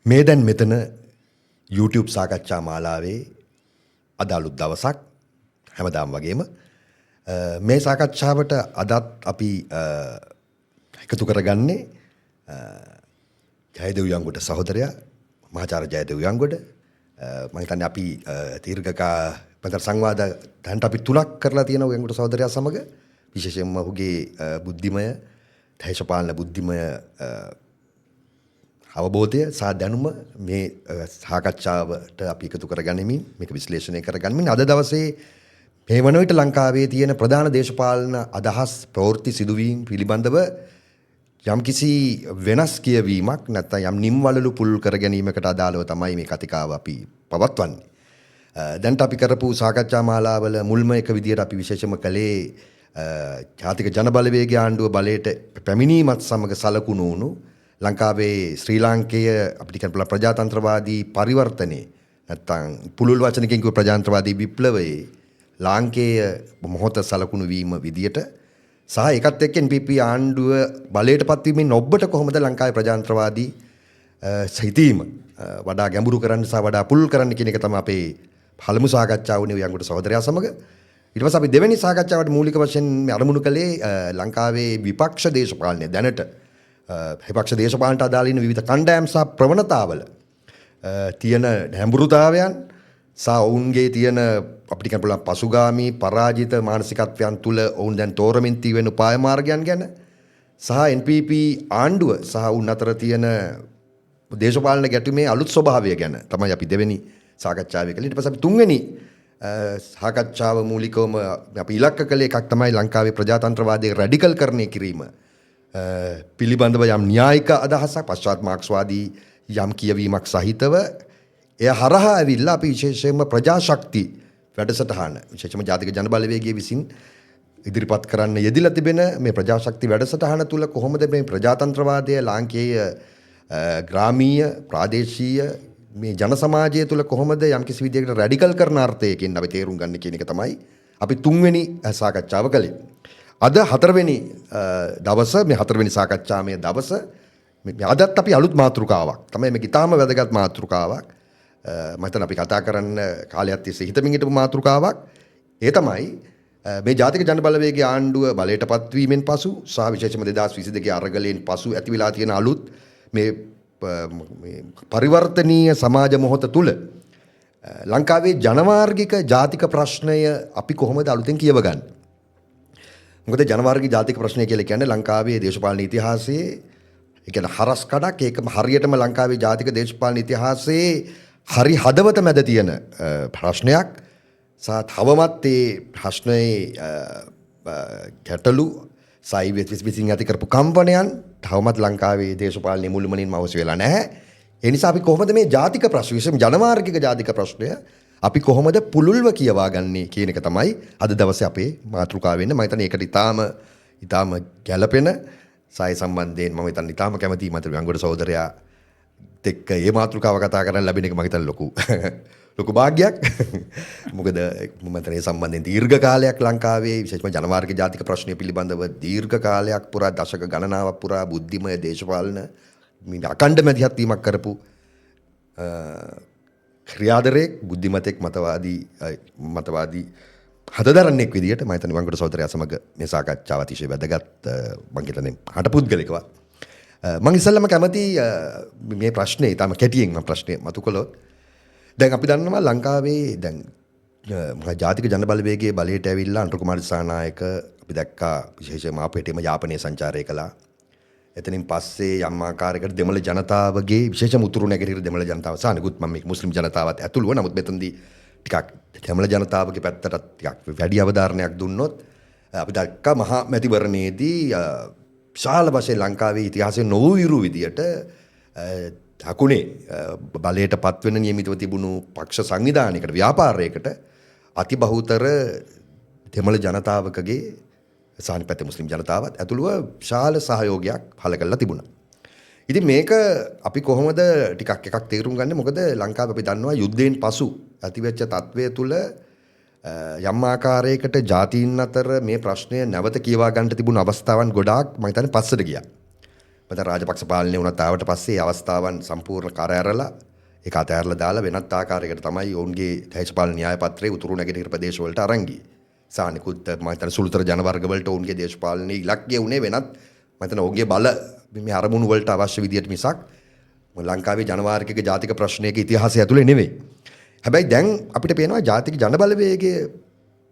මේ දැන් මෙතන YouTube සාකච්ඡා මාලාවේ අද අලුත් දවසක් හැමදාම වගේම මේ සාකච්ඡාවට අදත් අපි එකතු කරගන්නේ ජයදේව යංගොඩ සහෝදරයා මහාචාර්ය ජයදේව යංගොඩ මම හිතන්නේ අපි දීර්ඝ සංවාද දැන්ට අපි 3ක් කරලා තියෙනවා යංගොඩ සහෝදරයා සමග විශේෂයෙන්ම ඔහුගේ බුද්ධිමය දේශපාලන බුද්ධිමය අවබෝධය සහ දැනුම මේ සාකච්ඡාවට අපි එකතු කරගනිමින් මේක විශ්ලේෂණය කරගනිමින් අද දවසේ මේ වන විට ලංකාවේ තියෙන ප්‍රධාන දේශපාලන අදහස් ප්‍රවෘත්ති සිදුවීම් පිළිබඳව යම්කිසි වෙනස් කියවීමක් නැත්නම් යම් නිම්වලලු පුල් කර ගැනීමකට අදාළව තමයි මේ කතිකාව අපි පවත්වන්නේ. දැන්ට අපි කරපු සාකච්ඡා මාලාවල මුල්ම එක විදියට අපි විශේෂම කළේ ජාතික ජනබලවේග ආණ්ඩුව බලයට පැමිණීමත් සමග සලකුණු වුණු ලංකාවේ ශ්‍රී ලාංකේය අපිට කියන ප්‍රජාතන්ත්‍රවාදී පරිවර්තනයේ නැත්නම් පුළුල් වචනකින් කිව්ව ප්‍රජාතන්ත්‍රවාදී විප්ලවයේ ලාංකේය මොහොත සලකුණු වීම විදියට සහ ඒකත් එක්ක NPP ආණ්ඩුව බලයට පත්වීමෙන් ඔබට කොහොමද ලංකාවේ ප්‍රජාතන්ත්‍රවාදී සිතීම වඩා ගැඹුරු කරන්න සහ වඩා පුළුල් කරන්න කියන එක තමයි අපේ පළමු සාකච්ඡාව වුණේ යංගොඩ සහෝදරයා සමග. ඊට පස්සේ අපි දෙවෙනි සාකච්ඡාවට මූලික වශයෙන් අරමුණු කළේ ලංකාවේ විපක්ෂ දේශපාලනය දැනට විපක්ෂ දේශපාලනට අදාළ ඉන්න විවිධ කණ්ඩායම් සහ ප්‍රවණතාවල තියෙන හැඹුරුතාවයන් සහ ඔවුන්ගේ තියෙන අපිට කියන්න පුළුවන් පසුගාමී පරාජිත මානසිකත්වයන් තුළ ඔවුන් දැන් තෝරමින් තියෙන උපාය මාර්ගයන් ගැන සහ NPP ආණ්ඩුව සහ ඔවුන් අතර තියෙන දේශපාලන ගැටුමේ අලුත් ස්වභාවය ගැන තමයි අපි දෙවෙනි සාකච්ඡාවේ කළේ. ඊට පස්සේ අපි තුන්වෙනි සාකච්ඡාව මූලිකවම අපි ඉලක්ක කළේ එකක් තමයි ලංකාවේ ප්‍රජාතන්ත්‍රවාදයේ රැඩිකල් කරණය කිරීම පිළිබඳව යම් න්‍යායික අදහසක් පශ්චාත් මාක්ස්වාදී යම් කියවීමක් සහිතව එය හරහා ඇවිල්ලා අපි විශේෂයෙන්ම ප්‍රජාශක්ති වැඩසටහන විශේෂයෙන්ම ජාතික ජනබලවේගයේ විසින් ඉදිරිපත් කරන්න යෙදිලා තිබෙන මේ ප්‍රජාශක්ති වැඩසටහන තුල කොහොමද මේ ප්‍රජාතන්ත්‍රවාදය ලාංකේය ග්‍රාමීය ප්‍රාදේශීය මේ ජන සමාජය තුල කොහොමද යම්කිසි විදියකට රැඩිකල් කරන අර්ථයකින් අපි තේරුම් ගන්න කියන එක තමයි අපි තුන්වෙනි සාකච්ඡාව කළේ. අද හතරවෙනි දවස මේ හතරවෙනි සාකච්ඡාමය දවස අදත් අපි අලුත් මාතෘකාවක් තමයි මේක ඉතාම වැදගත් මාතෘකාවක් මම හිතන අපි කතා කරන්න කාලයක් තිස්සේ හිතමින් හිටපු මාතෘකාවක් ඒ තමයි මේ ජාතික ජනබලවේගයේ ආණ්ඩුව බලයට පත්වීමෙන් පසු සහ විශේෂයෙන්ම 2022 අරගලයෙන් පසු ඇති වෙලා තියෙන අලුත් මේ පරිවර්තනීය සමාජ මොහොත තුල ලංකාවේ ජනවාර්ගික ජාතික ප්‍රශ්නය අපි කොහොමද අලුතෙන් කියවගන්නේ? මොකද ජනවාර්ගික ජාතික ප්‍රශ්නය කියලා කියන්නේ ලංකාවේ දේශපාලන ඉතිහාසයේ ඒ කියන්නේ හරස් කඩක් ඒකම හරියටම ලංකාවේ ජාතික දේශපාලන ඉතිහාසයේ හරි හදවත මැද තියෙන ප්‍රශ්නයක් සහ තවමත් ඒ ප්‍රශ්නයේ ගැටලු සයිවෙත් විසින් ඇති කරපු කම්පනයන් තවමත් ලංකාවේ දේශපාලනයේ මුළුමනින්ම අවශ්‍ය වෙලා නැහැ. ඒ නිසා අපි කොහොමද මේ ජාතික ප්‍රශ්න විශේෂයෙන් ජනවාර්ගික ජාතික ප්‍රශ්නය අපි කොහොමද පුළුල්ව කියවා ගන්නේ කියන එක තමයි අද දවසේ අපේ මාතෘකාව වෙන්නේ. මම හිතන්නේ ඒකට ඊටාම ගැළපෙන සාය සම්බන්ධයෙන් මම හිතන්නේ ඊටාම කැමැතියි මට යංගොඩ සහෝදරයා එක්ක මේ මාතෘකාව කතා කරන්න ලැබෙන එක මම හිතන්නේ ලොකු භාග්යක්. මොකද මම හිතන්නේ සම්බන්ධයෙන් දීර්ඝ කාලයක් ලංකාවේ විශේෂයෙන්ම ජනවාර්ගික ජාතික ප්‍රශ්නය පිළිබඳව දීර්ඝ කාලයක් පුරා දශක ගණනාවක් පුරා බුද්ධිමය දේශපාලන මේ අකණ්ඩ මැදිහත් වීමක් කරපු ක්‍රියාදරයෙක් බුද්ධිමතෙක් මතවාදී හදදරන්නෙක් විදියට මම හිතන්නේ වංගොඩ සහෝදරයා සමග මේ සාකච්ඡාව අතිශය වැදගත් මම හිතන්නේ හටපුද්ගලිකව මම ඉස්සෙල්ලාම කැමති මේ ප්‍රශ්නේ ඊටම කෙටියෙන් මම ප්‍රශ්නේ මතු කළොත් දැන් අපි දන්නවා ලංකාවේ දැන් ජාතික ජනබලවේගයේ බලයට ඇවිල්ලා අනුර කුමාර දිසානායක අපි දැක්කා විශේෂයෙන්ම අපේටම යාපනයේ සංචාරය කළා. එතනින් පස්සේ යම් ආකාරයකට දෙමළ ජනතාවගේ විශේෂම උතුරු නැගෙනහිර දෙමළ ජනතාව සහ අනිකුත් මම මේක මුස්ලිම් ජනතාවත් ඇතුළුව නමුත් මෙතනදී ටිකක් දෙමළ ජනතාවගේ පැත්තට ටිකක් වැඩි අවධාරණයක් දුන්නොත් අපි දැක්කා මහා මැතිවරණයේදී විශාල වශයෙන් ලංකාවේ ඉතිහාසයේ නොවිරු විදියට දකුණේ බලයට පත්වෙන නියමිතව තිබුණු පක්ෂ සංවිධානයකට ව්‍යාපාරයකට අතිබහුතර දෙමළ ජනතාවකගේ සානි පැත්තේ මුස්ලිම් ජනතාවත් ඇතුළුව විශාල සහයෝගයක් පළ කරලා තිබුණා. ඉතින් මේක අපි කොහොමද ටිකක් එකක් තේරුම් ගන්නේ? මොකද ලංකාවේ අපි දන්නවා යුද්ධයෙන් පසු ඇතිවෙච්ච තත්වය තුළ යම් ආකාරයකට ජාතීන් අතර මේ ප්‍රශ්නය නැවත කියවා ගන්න තිබුණු අවස්ථාවන් ගොඩාක් මම හිතන්නේ පස්සට ගියා. මත රාජපක්ෂ පාලනය වුණත් ආවට පස්සේ අවස්ථාවන් සම්පූර්ණ කර ඇරලා ඒක අතහැරලා දාලා වෙනත් ආකාරයකට තමයි ඔවුන්ගේ දේශපාලන න්‍යාය පත්‍රය උතුරු නැගෙනහිර ප්‍රදේශවලට අරන් ගියේ. සානිකුත් මම හිතන සුළුතර ජනවර්ග වලට ඔවුන්ගේ දේශපාලනයේ ඉලක්කය උනේ වෙනත් මම හිතන ඔවුන්ගේ බල මේ අරමුණු වලට අවශ්‍ය විදියට මිසක් ලංකාවේ ජනවාර්ගික ජාතික ප්‍රශ්නයක ඉතිහාසය ඇතුලේ නෙවෙයි. හැබැයි දැන් අපිට පේනවා ජාතික ජනබලවේගයේ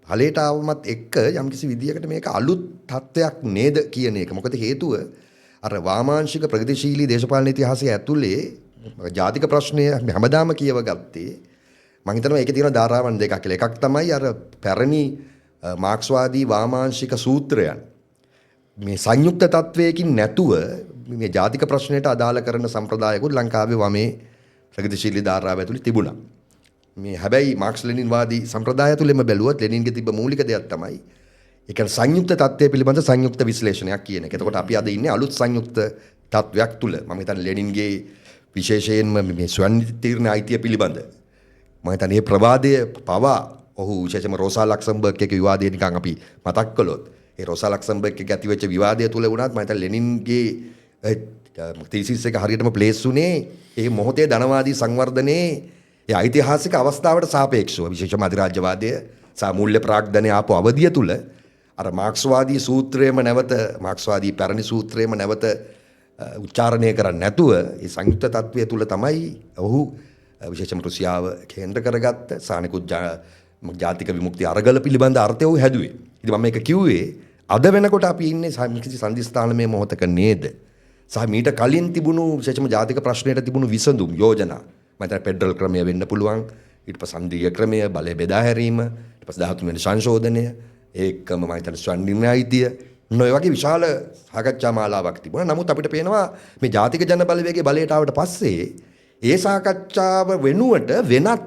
ඵලයට ආවමත් එක්ක යම්කිසි විදියකට මේක අලුත් තත්ත්වයක් නේද කියන එක. මොකද හේතුව අර වාමාංශික ප්‍රගතිශීලී දේශපාලන ඉතිහාසය ඇතුලේ ජාතික ප්‍රශ්නය හැමදාම කියව ගත්තේ මම හිතනවා ඒකේ තියෙන ධාරාවන් දෙකක් කියලා. එකක් තමයි අර පැරණි මාක්ස්වාදී වාමාංශික සූත්‍රයන් මේ සංයුක්ත තත්වයකින් නැතුව මේ ජාතික ප්‍රශ්නයට අදාළ කරන සම්ප්‍රදායකුත් ලංකාවේ වමේ ප්‍රගතිශීලී ධාරාව ඇතුලේ තිබුණා. මේ හැබැයි මාක්ස් ලෙනින් වාදී සම්ප්‍රදාය තුළම බැලුවොත් ලෙනින්ගේ තිබ්බ මූලික දෙයක් තමයි ඒ කියන්නේ සංයුක්ත තත්ත්වය පිළිබඳ සංයුක්ත විශ්ලේෂණයක් කියන එක. එතකොට අපි අද ඉන්නේ අලුත් සංයුක්ත තත්වයක් තුල. මම හිතන්නේ ලෙනින්ගේ විශේෂයෙන්ම මේ ස්වයං තීරණ අයිතිය පිළිබඳ මම හිතන්නේ මේ ප්‍රවාදය පවා ඔහු විශේෂයෙන්ම රෝසා ලක්සම්බර්ග් එක විවාදය නිකන් අපි මතක් කළොත් ඒ රෝසා ලක්සම්බර්ග් එක ඇතිවෙච්ච විවාදය තුල වුණත් මම හිතන්නේ ලෙනින්ගේ තීසිස් එක හරියටම ප්ලේස් උනේ ඒ මොහොතේ ධනවාදී සංවර්ධනයේ ඒ ඓතිහාසික අවස්ථාවට සාපේක්ෂව විශේෂම අධිරාජ්‍යවාදය සහ මූල්‍ය ප්‍රාග්ධනය ආපු අවධිය තුල අර මාක්ස්වාදී සූත්‍රයේම නැවත මාක්ස්වාදී පැරණි සූත්‍රයේම නැවත උච්චාරණය කරන්නේ නැතුව ඒ සංයුක්ත තත්වයේ තුල තමයි ඔහු විශේෂම රුසියාව කේන්ද්‍ර කරගත්ත සානිකුත් ජාතික විමුක්ති අරගල පිළිබඳ අර්ථය ඔහු හැදුවේ. ඉතින් මම මේක කිව්වේ අද වෙනකොට අපි ඉන්නේ කිසි සංදිස්ථානමය මොහොතක නේද? සහ මීට කලින් තිබුණු විශේෂම ජාතික ප්‍රශ්නයට තිබුණු විසඳුම් යෝජනා මම හිතන්නේ ෆෙඩරල් ක්‍රමය වෙන්න පුළුවන්. ඊට පස්සේ සංධීය ක්‍රමය, බලය බෙදා හැරීම, ඊට පස්සේ 13 වෙනි සංශෝධනය, ඒකම මම හිතන්නේ ස්වයං නිර්ණායිතිය නොය වගේ විශාල සාකච්ඡා මාලාවක් තිබුණා. නමුත් අපිට පේනවා මේ ජාතික ජන බලවේගයේ බලයට ආවට පස්සේ ඒ සාකච්ඡාව වෙනුවට වෙනත්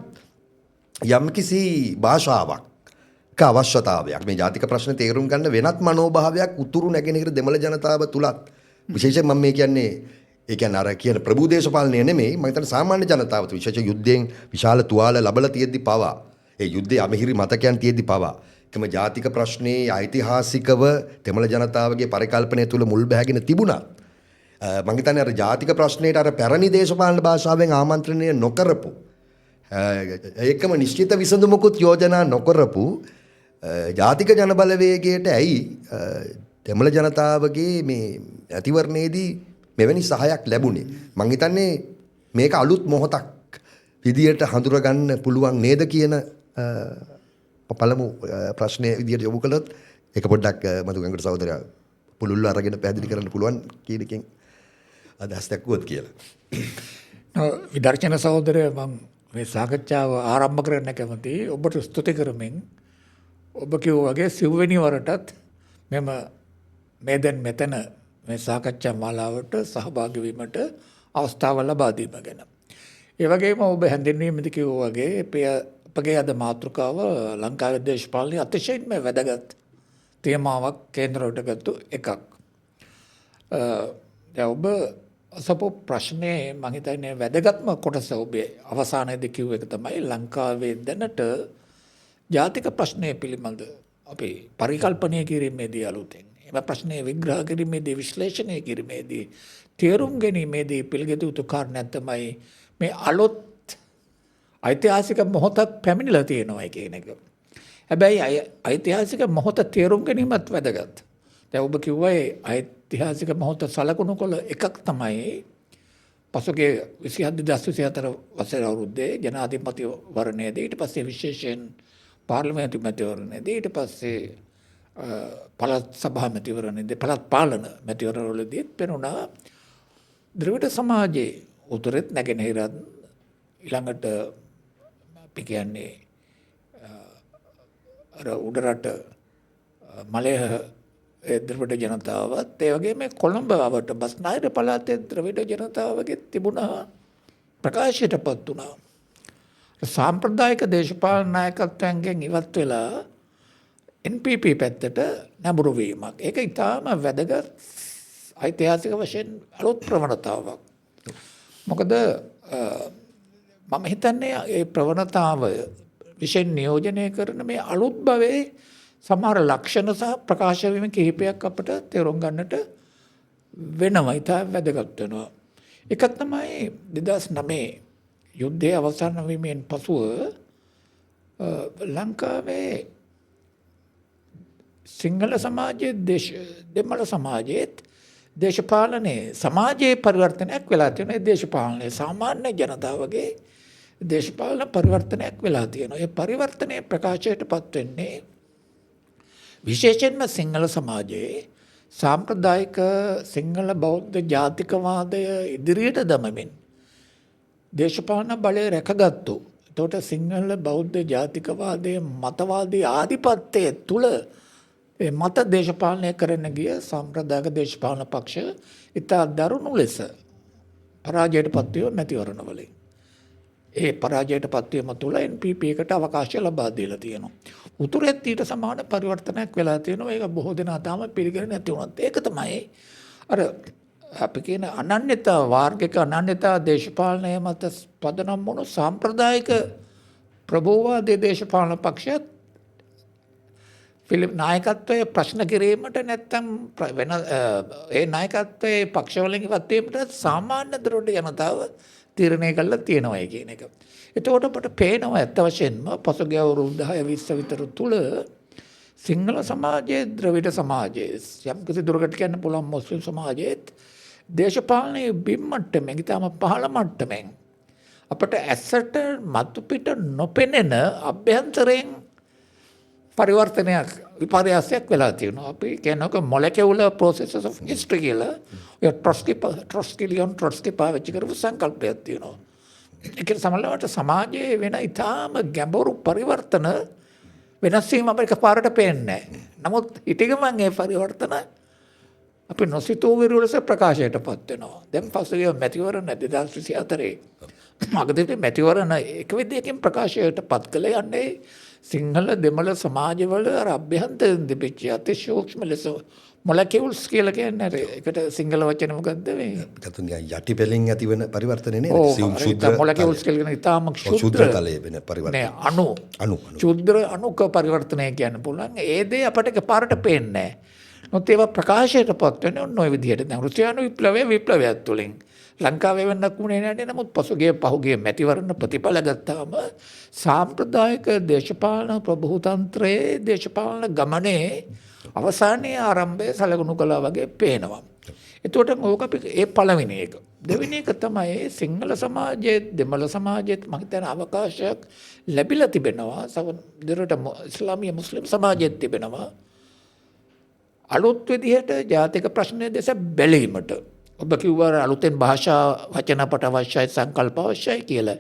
යම්කිසි භාෂාවක් අවශ්‍යතාවයක් මේ ජාතික ප්‍රශ්න තේරුම් ගන්න වෙනත් මනෝභාවයක් උතුරු නැගෙනහිර දෙමළ ජනතාව තුලත් විශේෂයෙන් මම මේ කියන්නේ ඒ කියන්නේ අර කියන ප්‍රභූ දේශපාලනය නෙමෙයි මම හිතන්නේ සාමාන්‍ය ජනතාව තුල විශේෂ යුද්ධයෙන් විශාල තුවාල ලැබලා තියෙද්දි පවා ඒ යුද්ධයේ අමහිරි මතකයන් තියෙද්දි පවා එකම ජාතික ප්‍රශ්නේ ඓතිහාසිකව දෙමළ ජනතාවගේ පරිකල්පනය තුල මුල් බැහැගෙන තිබුණා. මම හිතන්නේ අර ජාතික ප්‍රශ්නේට අර පැරණි දේශපාලන භාෂාවෙන් ආමන්ත්‍රණය නොකරපු ඒකම නිශ්චිත විසඳුමකුත් යෝජනා නොකරපු ජාතික ජන බලවේගයට ඇයි දෙමළ ජනතාවගේ මේ ඇතිවරණයේදී මෙවැනි සහයක් ලැබුණේ? මම හිතන්නේ මේක අලුත් මොහොතක් විදියට හඳුර ගන්න පුළුවන් නේද කියන පළමු ප්‍රශ්නය විදියට යොමු කළොත් ඒක පොඩ්ඩක් මధుගංගට සහෝදරයා පුළුල්ව අරගෙන පැහැදිලි කරන්න පුළුවන් කියන එකෙන් අදහස් දක්වුවොත් කියලා. විදර්ශන සහෝදරයා මම මේ සාකච්ඡාව ආරම්භ කරන්න කැමතියි. ඔබට ස්තුති කරමින් ඔබ කිව්වා වගේ සිව්වෙනි වරටත් මේ දැන් මෙතන මේ සාකච්ඡා මාලාවට සහභාගී වීමට අවස්ථාව ලබා දීම ගැන. ඒ වගේම ඔබ හැඳින්වීමේදී කිව්වා වගේ අපගේ අද මාතෘකාව ලංකාවේ දේශපාලනයේ අතිශයින්ම වැදගත් තේමාවක් කේන්ද්‍රවට ගත්තු එකක්. දැන් ඔබ අසපු ප්‍රශ්නේ මම හිතන්නේ වැදගත්ම කොටස ඔබේ අවසානයේදී කිව්ව එක තමයි ලංකාවේ දැනට ජාතික ප්‍රශ්නය පිළිබඳ අපි පරිකල්පනය කිරීමේදී අලුතෙන් එම ප්‍රශ්නය විග්‍රහ කිරීමේදී විශ්ලේෂණය කිරීමේදී තේරුම් ගැනීමේදී පිළිගත යුතු කාරණයක් තමයි මේ අලුත් ඓතිහාසික මොහොතක් පැමිණිලා තියෙනවා කියන එක. හැබැයි ඓතිහාසික මොහොත තේරුම් ගැනීමත් වැදගත්. දැන් ඔබ කිව්වා ඓතිහාසික මොහොත සලකුණු කළ එකක් තමයි පසුගිය 27 වසර අවුරුද්දේ ජනාධිපතිවරණයේදී ඊට පස්සේ විශේෂයෙන් පාර්ලිමේන්තු මැතිවරණයේදී ඊට පස්සේ පළාත් සභා මැතිවරණයේදී පළාත් පාලන මැතිවරණවලදී පෙනුණා ද්‍රවිඩ සමාජයේ උතුරෙත් නැගෙනහිරත් ඊළඟට අපි කියන්නේ අර උඩරට මලය ද්‍රවිඩ ජනතාවත් ඒ වගේම කොළඹ අවට බස්නාහිර පළාතේ ද්‍රවිඩ ජනතාවගේ තිබුණා ප්‍රකාශයටපත් වුණා. සාම්ප්‍රදායික දේශපාලන නායකත්වයෙන් ඉවත් වෙලා NPP පැත්තට නැඹුරු වීමක්. ඒක ඉතාම වැදගත් ඓතිහාසික වශයෙන් අලුත් ප්‍රවණතාවක්. මොකද මම හිතන්නේ ඒ ප්‍රවණතාව විශේෂ නියෝජනය කරන මේ අලුත් භවයේ සමහර ලක්ෂණ සහ ප්‍රකාශ වීම කිහිපයක් අපිට තේරුම් ගන්නට වෙනවා ඉතා වැදගත් වෙනවා. එකක් තමයි 2009 යුද්ධය අවසන් වීමෙන් පසුව ලංකාවේ සිංහල සමාජයේ දෙමළ සමාජයේත් දේශපාලනයේ සමාජයේ පරිවර්තනයක් වෙලා තියෙනවා. ඒ දේශපාලනයේ සාමාන්‍ය ජනතාවගේ දේශපාලන පරිවර්තනයක් වෙලා තියෙනවා. ඒ පරිවර්තනයේ ප්‍රකාශයටපත් වෙන්නේ විශේෂයෙන්ම සිංහල සමාජයේ සාම්ප්‍රදායික සිංහල බෞද්ධ ජාතිකවාදය ඉදිරියට දමමින් දේශපාලන බලය රැකගත්තු. එතකොට සිංහල බෞද්ධ ජාතිකවාදයේ මතවාදී ආධිපත්‍යය තුළ මත දේශපාලනය කරන්න ගිය සාම්ප්‍රදායික දේශපාලන පක්ෂ ඉතා දරුණු ලෙස පරාජයට පත්වීම මැතිවරණවලින්. ඒ පරාජයට පත්වීම තුළ NPP එකට අවකාශය ලබා දීලා තියෙනවා. උතුරෙත් ඊට සමාන පරිවර්තනයක් වෙලා තියෙනවා. ඒක බොහෝ දෙනා තාම පිළිගන්නේ නැති වුණත් ඒක තමයි අර අපි කියන අනන්‍යතා වාර්ගික අනන්‍යතා දේශපාලනය මත පදනම් වුණු සාම්ප්‍රදායික ප්‍රභූවාදී දේශපාලන පක්ෂයත් නායකත්වයේ ප්‍රශ්න කිරීමට නැත්තම් වෙන ඒ නායකත්වයේ පක්ෂවලින් ඉවත් වීමට සාමාන්‍ය දරොඩ ජනතාව තීරණය කළා තියෙනවා කියන එක. එතකොට අපට පේනවා ඇත්ත වශයෙන්ම පසුගිය අවුරුදු 10 20 විතර තුල සිංහල සමාජයේ ද්‍රවිඩ සමාජයේ යම් කිසි දුරකට කියන්න පුළුවන් මුස්ලිම් සමාජයේත් දේශපාලනයේ බිම් මට්ටමෙන් ඊටම පහළ මට්ටමෙන් අපට ඇසට මතු පිට නොපෙනෙන අභ්‍යන්තරයෙන් පරිවර්තනයක් විපර්යාසයක් වෙලා තියෙනවා. අපි කියනක මොලකියුලර් processes of history කියලා. ඔය ට්‍රොට්ස්කි පාවිච්චි කරපු සංකල්පයක් තියෙනවා. ඒක සමහරවිට සමාජයේ වෙන ඊටාම ගැඹුරු පරිවර්තන වෙනස් වීම අපිට පාරට පේන්නේ නැහැ. නමුත් ඊටගමන් ඒ පරිවර්තන අපි නොසිතූ විරුලස ප්‍රකාශයටපත් වෙනවා. දැන් පසුගිය මැතිවරණ 2024 මගදී මැතිවරණ එක විදියකින් ප්‍රකාශයටපත් කළ යන්නේ සිංහල දෙමළ සමාජවල අර අභ්‍යන්තරින් තිබිච්ච අතිශෝක්ෂම ලෙස මොලකියුල්ස් කියලා කියන්නේ ඒකට සිංහල වචන මොකද්ද මේ? ඒකට යටිපෙලින් ඇතිවන පරිවර්තනේ නේද? ශුද්‍ර මොලකියුල්ස් කියලා කියන ඉතාම ශුද්‍ර තලයේ වෙන පරිවර්තන. නේ අණු. ශුද්‍ර අණුක පරිවර්තනය කියන්න පුළුවන්. ඒ දේ අපට පාරට පේන්නේ නැහැ. නොත් ඒවා ප්‍රකාශයටපත් වෙන්නේ ඔන්න ඔය විදිහට. දැන් රුසියානු විප්ලවයක් තුළින් ලංකාවේ වෙන්නක් වුණේ නැහැ. නමුත් පහුගිය මැතිවරණ ප්‍රතිඵල ගත්තාම සාම්ප්‍රදායික දේශපාලන ප්‍රභූතන්ත්‍රයේ දේශපාලන ගමනේ අවසානයේ ආරම්භය සලකුණු කළා වගේ පේනවා. එතකොට ඕක අපි ඒ පළවෙනි එක. දෙවෙනි එක තමයි සිංහල සමාජයේ දෙමළ සමාජයේ මම හිතන අවකාශයක් ලැබිලා තිබෙනවා. සමහරවිට ඉස්ලාමීය මුස්ලිම් සමාජයේත් තිබෙනවා. අලුත් විදිහට ජාතික ප්‍රශ්නය දෙස බැලීමට ඔබ කිව්වා අලුතෙන් භාෂා වචන අපට අවශ්‍යයි සංකල්ප අවශ්‍යයි කියලා.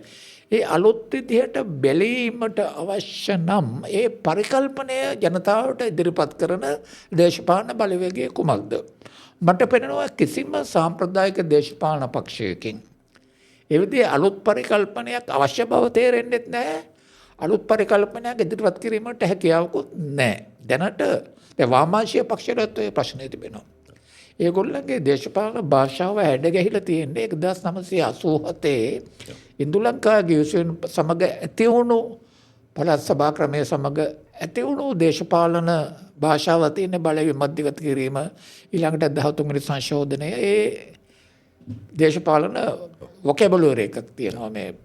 ඒ අලුත් විදිහට බැලීමට අවශ්‍ය නම් ඒ පරිකල්පනය ජනතාවට ඉදිරිපත් කරන දේශපාලන බලවේගය කුමක්ද? මට පෙනෙනවා කිසිම සාම්ප්‍රදායික දේශපාලන පක්ෂයකින් ඒ විදිහේ අලුත් පරිකල්පනයක් අවශ්‍ය බව තේරෙන්නේ නැහැ. අලුත් පරිකල්පනයක් ඉදිරිපත් කිරීමට හැකියාවකුත් නැහැ. දැනට වාමාංශීය පක්ෂවලත් ඔය ප්‍රශ්නේ තිබෙනවා. ඒගොල්ලන්ගේ දේශපාලන භාෂාව හැඩගැහිලා තියෙන්නේ 1987 ඉන්දුලංකා ගිවිසුම සමග ඇති වුණු පළාත් සභා ක්‍රමයේ සමග ඇති වුණු දේශපාලන භාෂාව තියෙන බලය විමධ්‍යගත කිරීම ඊළඟට 13 වෙනි සංශෝධනය ඒ දේශපාලන වොකැබුලරි එකක් තියෙනවා මේ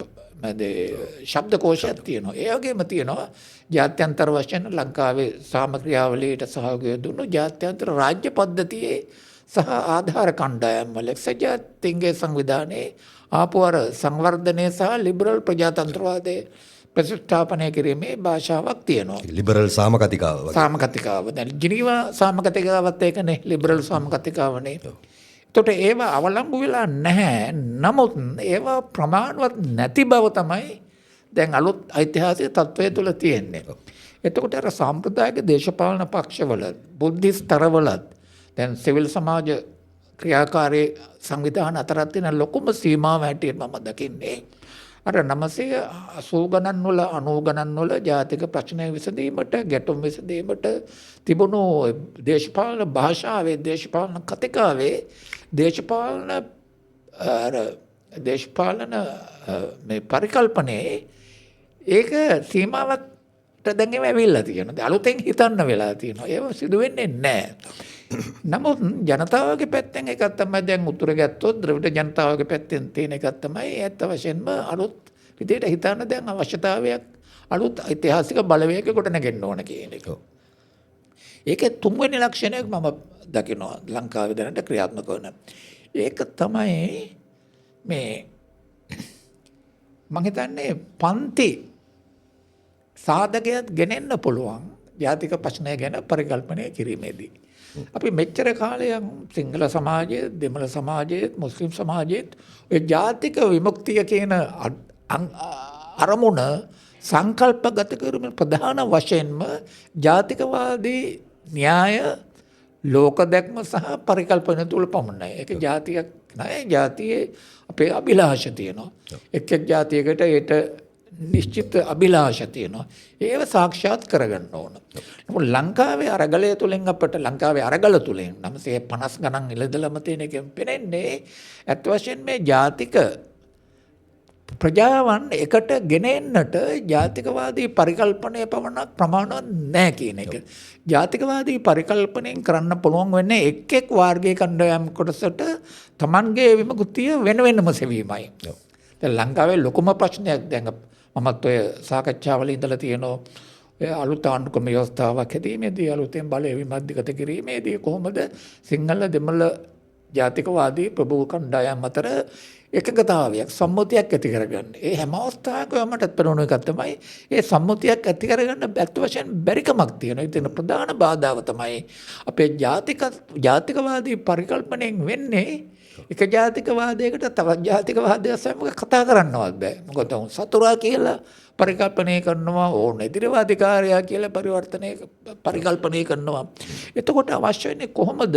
ශබ්දකෝෂයක් තියෙනවා. ඒ වගේම තියෙනවා ජාත්‍යන්තර වශයෙන් ලංකාවේ සාමක්‍රියාවලියට සහයෝගය දුන්නු ජාත්‍යන්තර රාජ්‍ය පද්ධතියේ සහ ආධාර කණ්ඩායම් වල එක්සත්ජාතීන්ගේ සංවිධානයේ ආපු අර සංවර්ධනය සහ ලිබරල් ප්‍රජාතන්ත්‍රවාදයේ ප්‍රතිස්ථාපනය කිරීමේ භාෂාවක් තියෙනවා. ලිබරල් සාමකතිකාව වගේ. සාමකතිකාව. දැන් ජිනීවා සාමකතිකාවත් ඒකනේ ලිබරල් සාමකතිකාවනේ. එතකොට ඒවා අවලංගු වෙලා නැහැ. නමුත් ඒවා ප්‍රමාණවත් නැති බව තමයි දැන් අලුත් ඓතිහාසික තත්ත්වය තුළ තියෙන්නේ. එතකොට අර සාම්ප්‍රදායික දේශපාලන පක්ෂවල බුද්ධි ස්තරවලත් දැන් සිවිල් සමාජ ක්‍රියාකාරී සංවිධාන අතරත් තියෙන ලොකුම සීමාව හැටියට මම දකින්නේ අර 980 ගණන් වල 90 ගණන් වල ජාතික ප්‍රශ්න විසඳීමට ගැටුම් විසඳීමට තිබුණු දේශපාලන භාෂාවේ දේශපාලන කතිකාවේ දේශපාලන මේ පරිකල්පනයේ ඒක සීමාවක් දැන් ඒව ඇවිල්ලා තියෙනවා. දැන් අලුතෙන් හිතන්න වෙලා තියෙනවා. ඒව සිදු වෙන්නේ නැහැ. නමුත් ජනතාවගේ පැත්තෙන් එකක් තමයි දැන් උතුර ගත්තොත් ද්‍රවිඩ ජනතාවගේ පැත්තෙන් තියෙන එකක් තමයි ඇත්ත වශයෙන්ම අලුත් විදියට හිතන්න දැන් අවශ්‍යතාවයක් අලුත් ඓතිහාසික බලවේගයක කොට නැගෙන්න ඕන කියන එක. ඒකේ තුන්වෙනි ලක්ෂණයක් මම දකිනවා ලංකාවේ දැනට ක්‍රියාත්මක වෙන. ඒක තමයි මේ මම හිතන්නේ පන්ති සාධකයක් ගෙනෙන්න පුළුවන් ජාතික ප්‍රශ්නය ගැන පරිකල්පනය කිරීමේදී. අපි මෙච්චර කාලයක් සිංහල සමාජයේ, දෙමළ සමාජයේ, මුස්ලිම් සමාජයේ ඔය ජාතික විමුක්තිය කියන අරමුණ සංකල්පගත කරමින් ප්‍රධාන වශයෙන්ම ජාතිකවාදී න්‍යාය ලෝක දැක්ම සහ පරිකල්පන තුල පමණයි. ඒක ජාතියක් නෑ. ජාතියේ අපේ අභිලාෂ තියෙනවා. එක් ජාතියකට ඒට නිශ්චිත අභිලාෂ තියෙනවා. ඒව සාක්ෂාත් කරගන්න ඕන. නමුත් ලංකාවේ අරගලය තුලින් අපට ලංකාවේ අරගල තුලින් 950 ගණන් ඉලදලම තියෙන එකෙන් පෙනෙන්නේ අත් වශයෙන් මේ ජාතික ප්‍රජාවන් එකට ගෙන එන්නට ජාතිකවාදී පරිකල්පනය පමණක් ප්‍රමාණවත් නැහැ කියන එක. ජාතිකවාදී පරිකල්පනයෙන් කරන්න පුළුවන් වෙන්නේ එක් එක් වාර්ගයේ කණ්ඩායම් කොටසට Tamanගේ විමුක්තිය වෙන වෙනම සෙවීමයි. දැන් ලංකාවේ ලොකුම ප්‍රශ්නයක් දැන් මමත් ඔය සාකච්ඡාවල ඉඳලා තියෙනවා ඔය අලුත් ආණ්ඩුක්‍රම ව්‍යවස්ථාවක් හැදීමේදී අලුතෙන් බලය විමධ්‍යගත කිරීමේදී කොහොමද සිංහල දෙමළ ජාතිකවාදී ප්‍රභූ කණ්ඩායම් අතර එකගතාවයක් සම්මුතියක් ඇති කරගන්න. ඒ හැම අවස්ථාවකම මට පෙනුණු එකක් තමයි ඒ සම්මුතියක් ඇති කරගන්න බැත් වශයෙන් බැරිකමක් තියෙනවා. ඒතන ප්‍රධාන බාධාව තමයි අපේ ජාතිකවාදී පරිකල්පනයෙන් වෙන්නේ එක ජාතිකවාදයකට තවත් ජාතිකවාදයක් සමග කතා කරන්නවත් බෑ. මොකද උන් සතුරා කියලා පරිකල්පනය කරනවා, ඕන එදිරිවාදිකාරයා කියලා පරිකල්පනය කරනවා. එතකොට අවශ්‍ය වෙන්නේ කොහොමද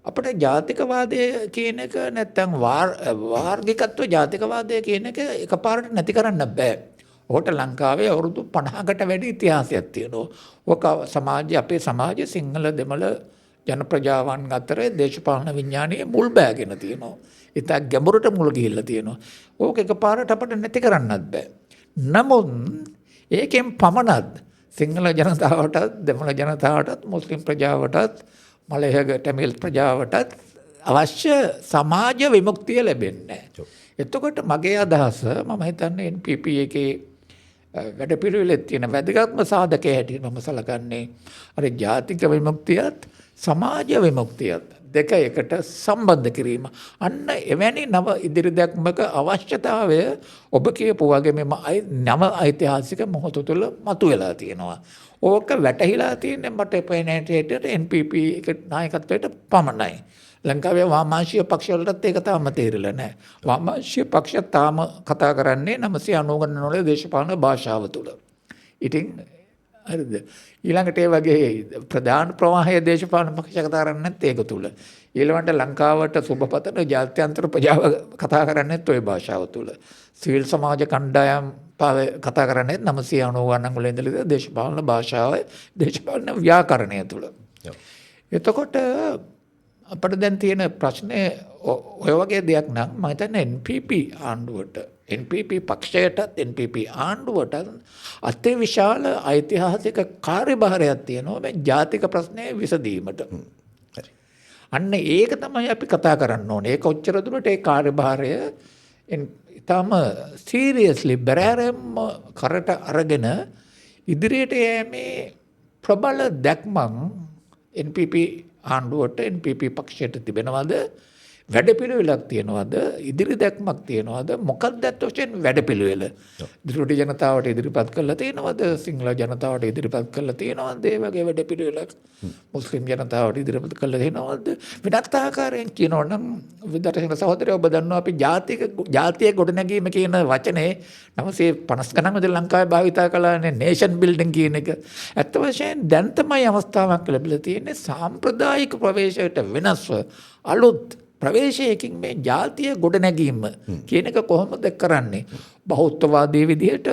අපිට ජාතිකවාදය කියන එක නැත්තම් වාර්ගිකත්ව ජාතිකවාදය කියන එක එකපාරට නැති කරන්න බෑ. ඔකට ලංකාවේ අවුරුදු 50කට වැඩි ඉතිහාසයක් තියෙනවා. ඔක සමාජයේ අපේ සමාජයේ සිංහල දෙමළ ජන ප්‍රජාවන් අතර දේශපාලන විඥානයේ මුල් බෑගෙන තියෙනවා. ඒත් ගැඹුරට මුල ගිහිල්ලා තියෙනවා. ඕක එකපාරට අපිට නැති කරන්නත් බෑ. නමුත් ඒකෙන් පමණක් සිංහල ජනතාවටත් දෙමළ ජනතාවටත් මුස්ලිම් ප්‍රජාවටත් මලයක තමිල් ප්‍රජාවටත් අවශ්‍ය සමාජ විමුක්තිය ලැබෙන්නේ නැහැ. එතකොට මගේ අදහස මම හිතන්නේ NPP එකේ වැඩපිළිවෙලේ තියෙන වැදගත්ම සාධකයේ හැටියට මම සලකන්නේ අර ජාතික විමුක්තියත් සමාජ විමුක්තියත් දෙක එකට සම්බන්ධ කිරීම. අන්න එවැනි නව ඉදිරි දැක්මක අවශ්‍යතාවය ඔබ කියපු වගේ මෙම නව ඓතිහාසික මොහොත තුළ මතුවලා තියෙනවා. ඕක වැටහිලා තියෙන්නේ මට පේන හැටියට NPP එක නායකත්වයට පමණයි. ලංකාවේ වාමාංශීය පක්ෂ වලටත් ඒක තාම තේරිලා නැහැ. වාමාංශීය පක්ෂ තාම කතා කරන්නේ 990 ගණන් වල දේශපාලන භාෂාව තුළ. ඉතින් හරිද? ඊළඟට ඒ වගේ ප්‍රධාන ප්‍රවාහයේ දේශපාලන පක්ෂ කතා කරන්නේ ඒක තුළ. ඊළඟට ලංකාවට සුබපතන ජාත්‍යන්තර ප්‍රජාව කතා කරන්නේ ওই භාෂාව තුළ. සිවිල් සමාජ කණ්ඩායම් කතා කරන්නේ 990 ගණන් වල ඉඳලා දේශපාලන භාෂාවේ දේශපාලන ව්‍යාකරණය තුළ. එතකොට අපිට දැන් තියෙන ප්‍රශ්නේ ඔය වගේ දෙයක් නම් මම හිතන්නේ NPP ආණ්ඩුවට NPP පක්ෂයටත් NPP ආණ්ඩුවට අතිවිශාල ඓතිහාසික කාර්යභාරයක් තියෙනවා මේ ජාතික ප්‍රශ්නය විසඳීමට. අන්න ඒක තමයි අපි කතා කරන්න ඕනේ. ඒක ඔච්චර දුරට ඒ කාර්යභාරය ඊටම සීරියස්ලි බැරෑරෙන්ම කරට අරගෙන ඉදිරියට යෑමේ ප්‍රබල දැක්මක් NPP ආණ්ඩුවට NPP පක්ෂයට තිබෙනවද? වැඩපිළිවෙලක් තියනවද? ඉදිරි දැක්මක් තියනවද? මොකක්ද අත් වශයෙන් වැඩපිළිවෙල? ද්‍රවිඩ ජනතාවට ඉදිරිපත් කරලා තියනවද? සිංහල ජනතාවට ඉදිරිපත් කරලා තියනවද? ඒ වගේ වැඩපිළිවෙලක් මුස්ලිම් ජනතාවට ඉදිරිපත් කරලා තියනවද? වෙනත් ආකාරයෙන් කියනවා නම් විදර්ශන සහෝදරයෝ ඔබ දන්නවා අපි ජාතිය ගොඩනැගීම කියන වචනේ 950 ගණන් ඉඳලා ලංකාවේ භාවිතා කළානේ නේෂන් බිල්ඩින් කියන එක. අත් වශයෙන් දැන් තමයි අවස්ථාවක් ලැබිලා තියෙන්නේ සාම්ප්‍රදායික ප්‍රවේශයට වෙනස්ව අලුත් ප්‍රවේශයකින් මේ ජාතිය ගොඩනැගීම කියන එක කොහොමද කරන්නේ? බෞද්ධවාදී විදිහට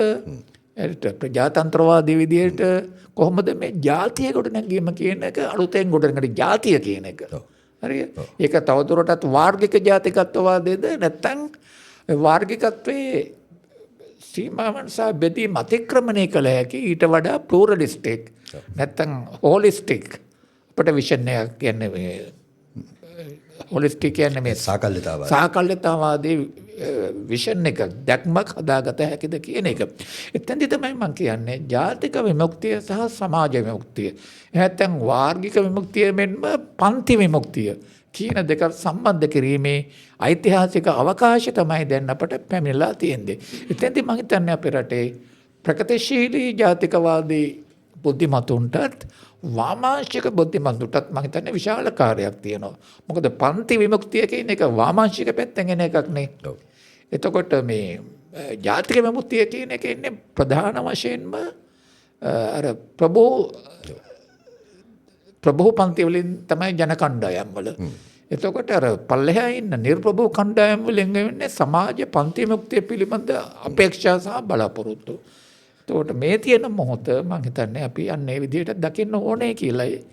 ප්‍රජාතන්ත්‍රවාදී විදිහට කොහොමද මේ ජාතිය ගොඩනැගීම කියන එක අලුතෙන් ගොඩනැගෙන ජාතිය කියන එක. හරිය? ඒක තවදුරටත් වාර්ගික ජාතිකත්වවාදයේද නැත්නම් වාර්ගිකත්වයේ සීමාවන් සහ බෙදීම් අතික්‍රමණය කළ හැකි ඊට වඩා ප්ලූරලිස්ටික් නැත්තම් හෝලිස්ටික් අපිට විෂන් එකක් කියන්නේ හොලිස්ටික් කියන්නේ මේ සාකල්‍යතාවය. සාකල්‍යතාවාදී විෂන් එක දැක්මක් හදාගත හැකිද කියන එක. එතෙන්දි තමයි මම කියන්නේ ජාතික විමුක්තිය සහ සමාජ විමුක්තිය. නැත්නම් වාර්ගික විමුක්තිය මෙන්ම පන්ති විමුක්තිය කියන දෙක සම්බන්ධ කිරීමේ ඓතිහාසික අවකාශය තමයි දැන් අපට පැමිණලා තියෙන්නේ. එතෙන්දි මම හිතන්නේ අපේ රටේ ප්‍රගතිශීලී ජාතිකවාදී බුද්ධිමතුන්ටත් වාමාංශික බුද්ධිමතුන්ටත් මම හිතන්නේ විශාල කාර්යයක් තියෙනවා. මොකද පන්ති විමුක්තිය කියන එක වාමාංශික පැත්තෙන් එන එකක් නේ. එතකොට මේ ජාතික විමුක්තිය කියන එක ඉන්නේ ප්‍රධාන වශයෙන්ම අර ප්‍රභූ පන්ති වලින් තමයි ජන කණ්ඩායම් වල. එතකොට අර පල්ලෙහා ඉන්න නිර්ප්‍රභූ කණ්ඩායම් වලින් වෙන්නේ සමාජ පන්ති විමුක්තිය පිළිබඳ අපේක්ෂා සහ බලාපොරොත්තු. එතකොට මේ තියෙන මොහොත මම හිතන්නේ අපි අන්නේ විදිහට දකින්න ඕනේ කියලායි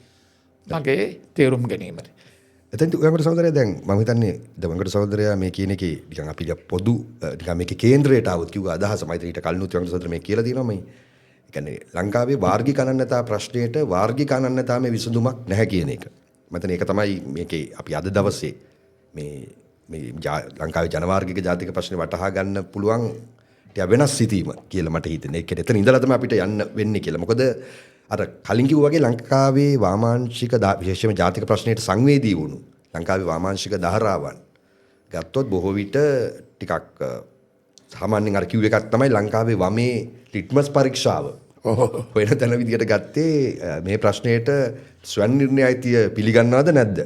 මගේ තේරුම් ගැනීමට. එතෙන්ට වෙංගට සහෝදරයා දැන් මම හිතන්නේ වෙංගට සහෝදරයා මේ කියන එකේ නිකන් අපි පොදු නිකන් මේකේ කේන්ද්‍රයට આવුත් කිව්ව අදහස මම ඊට කලිනුත් වෙංගට සහෝදරයා මේ කියලා තියෙනවා මේ. ඒ කියන්නේ ලංකාවේ වාර්ගික අනන්‍යතා ප්‍රශ්නයට වාර්ගික අනන්‍යතාවේ විසඳුමක් නැහැ කියන එක. මම හිතන්නේ ඒක තමයි මේකේ අපි අද දවසේ මේ ලංකාවේ ජනවාර්ගික ජාතික ප්‍රශ්නේ වටහා ගන්න පුළුවන් වෙනස් සිතීම කියලා මට හිතෙනවා. ඒක එතන ඉඳලා තමයි අපිට යන්න වෙන්නේ කියලා. මොකද අර කලින් කිව්වා වගේ ලංකාවේ වාමාංශික විශේෂයෙන්ම ජාතික ප්‍රශ්නයට සංවේදී වුණු ලංකාවේ වාමාංශික ධාරාවන් ගත්තොත් බොහෝ විට ටිකක් සාමාන්‍යයෙන් අර කිව්ව එකක් තමයි ලංකාවේ වමේ ලිට්මස් පරීක්ෂාව. වෙන තැන විදියට ගත්තේ මේ ප්‍රශ්නයට ස්වයං නිර්ණය අයිතිය පිළිගන්නවද නැද්ද?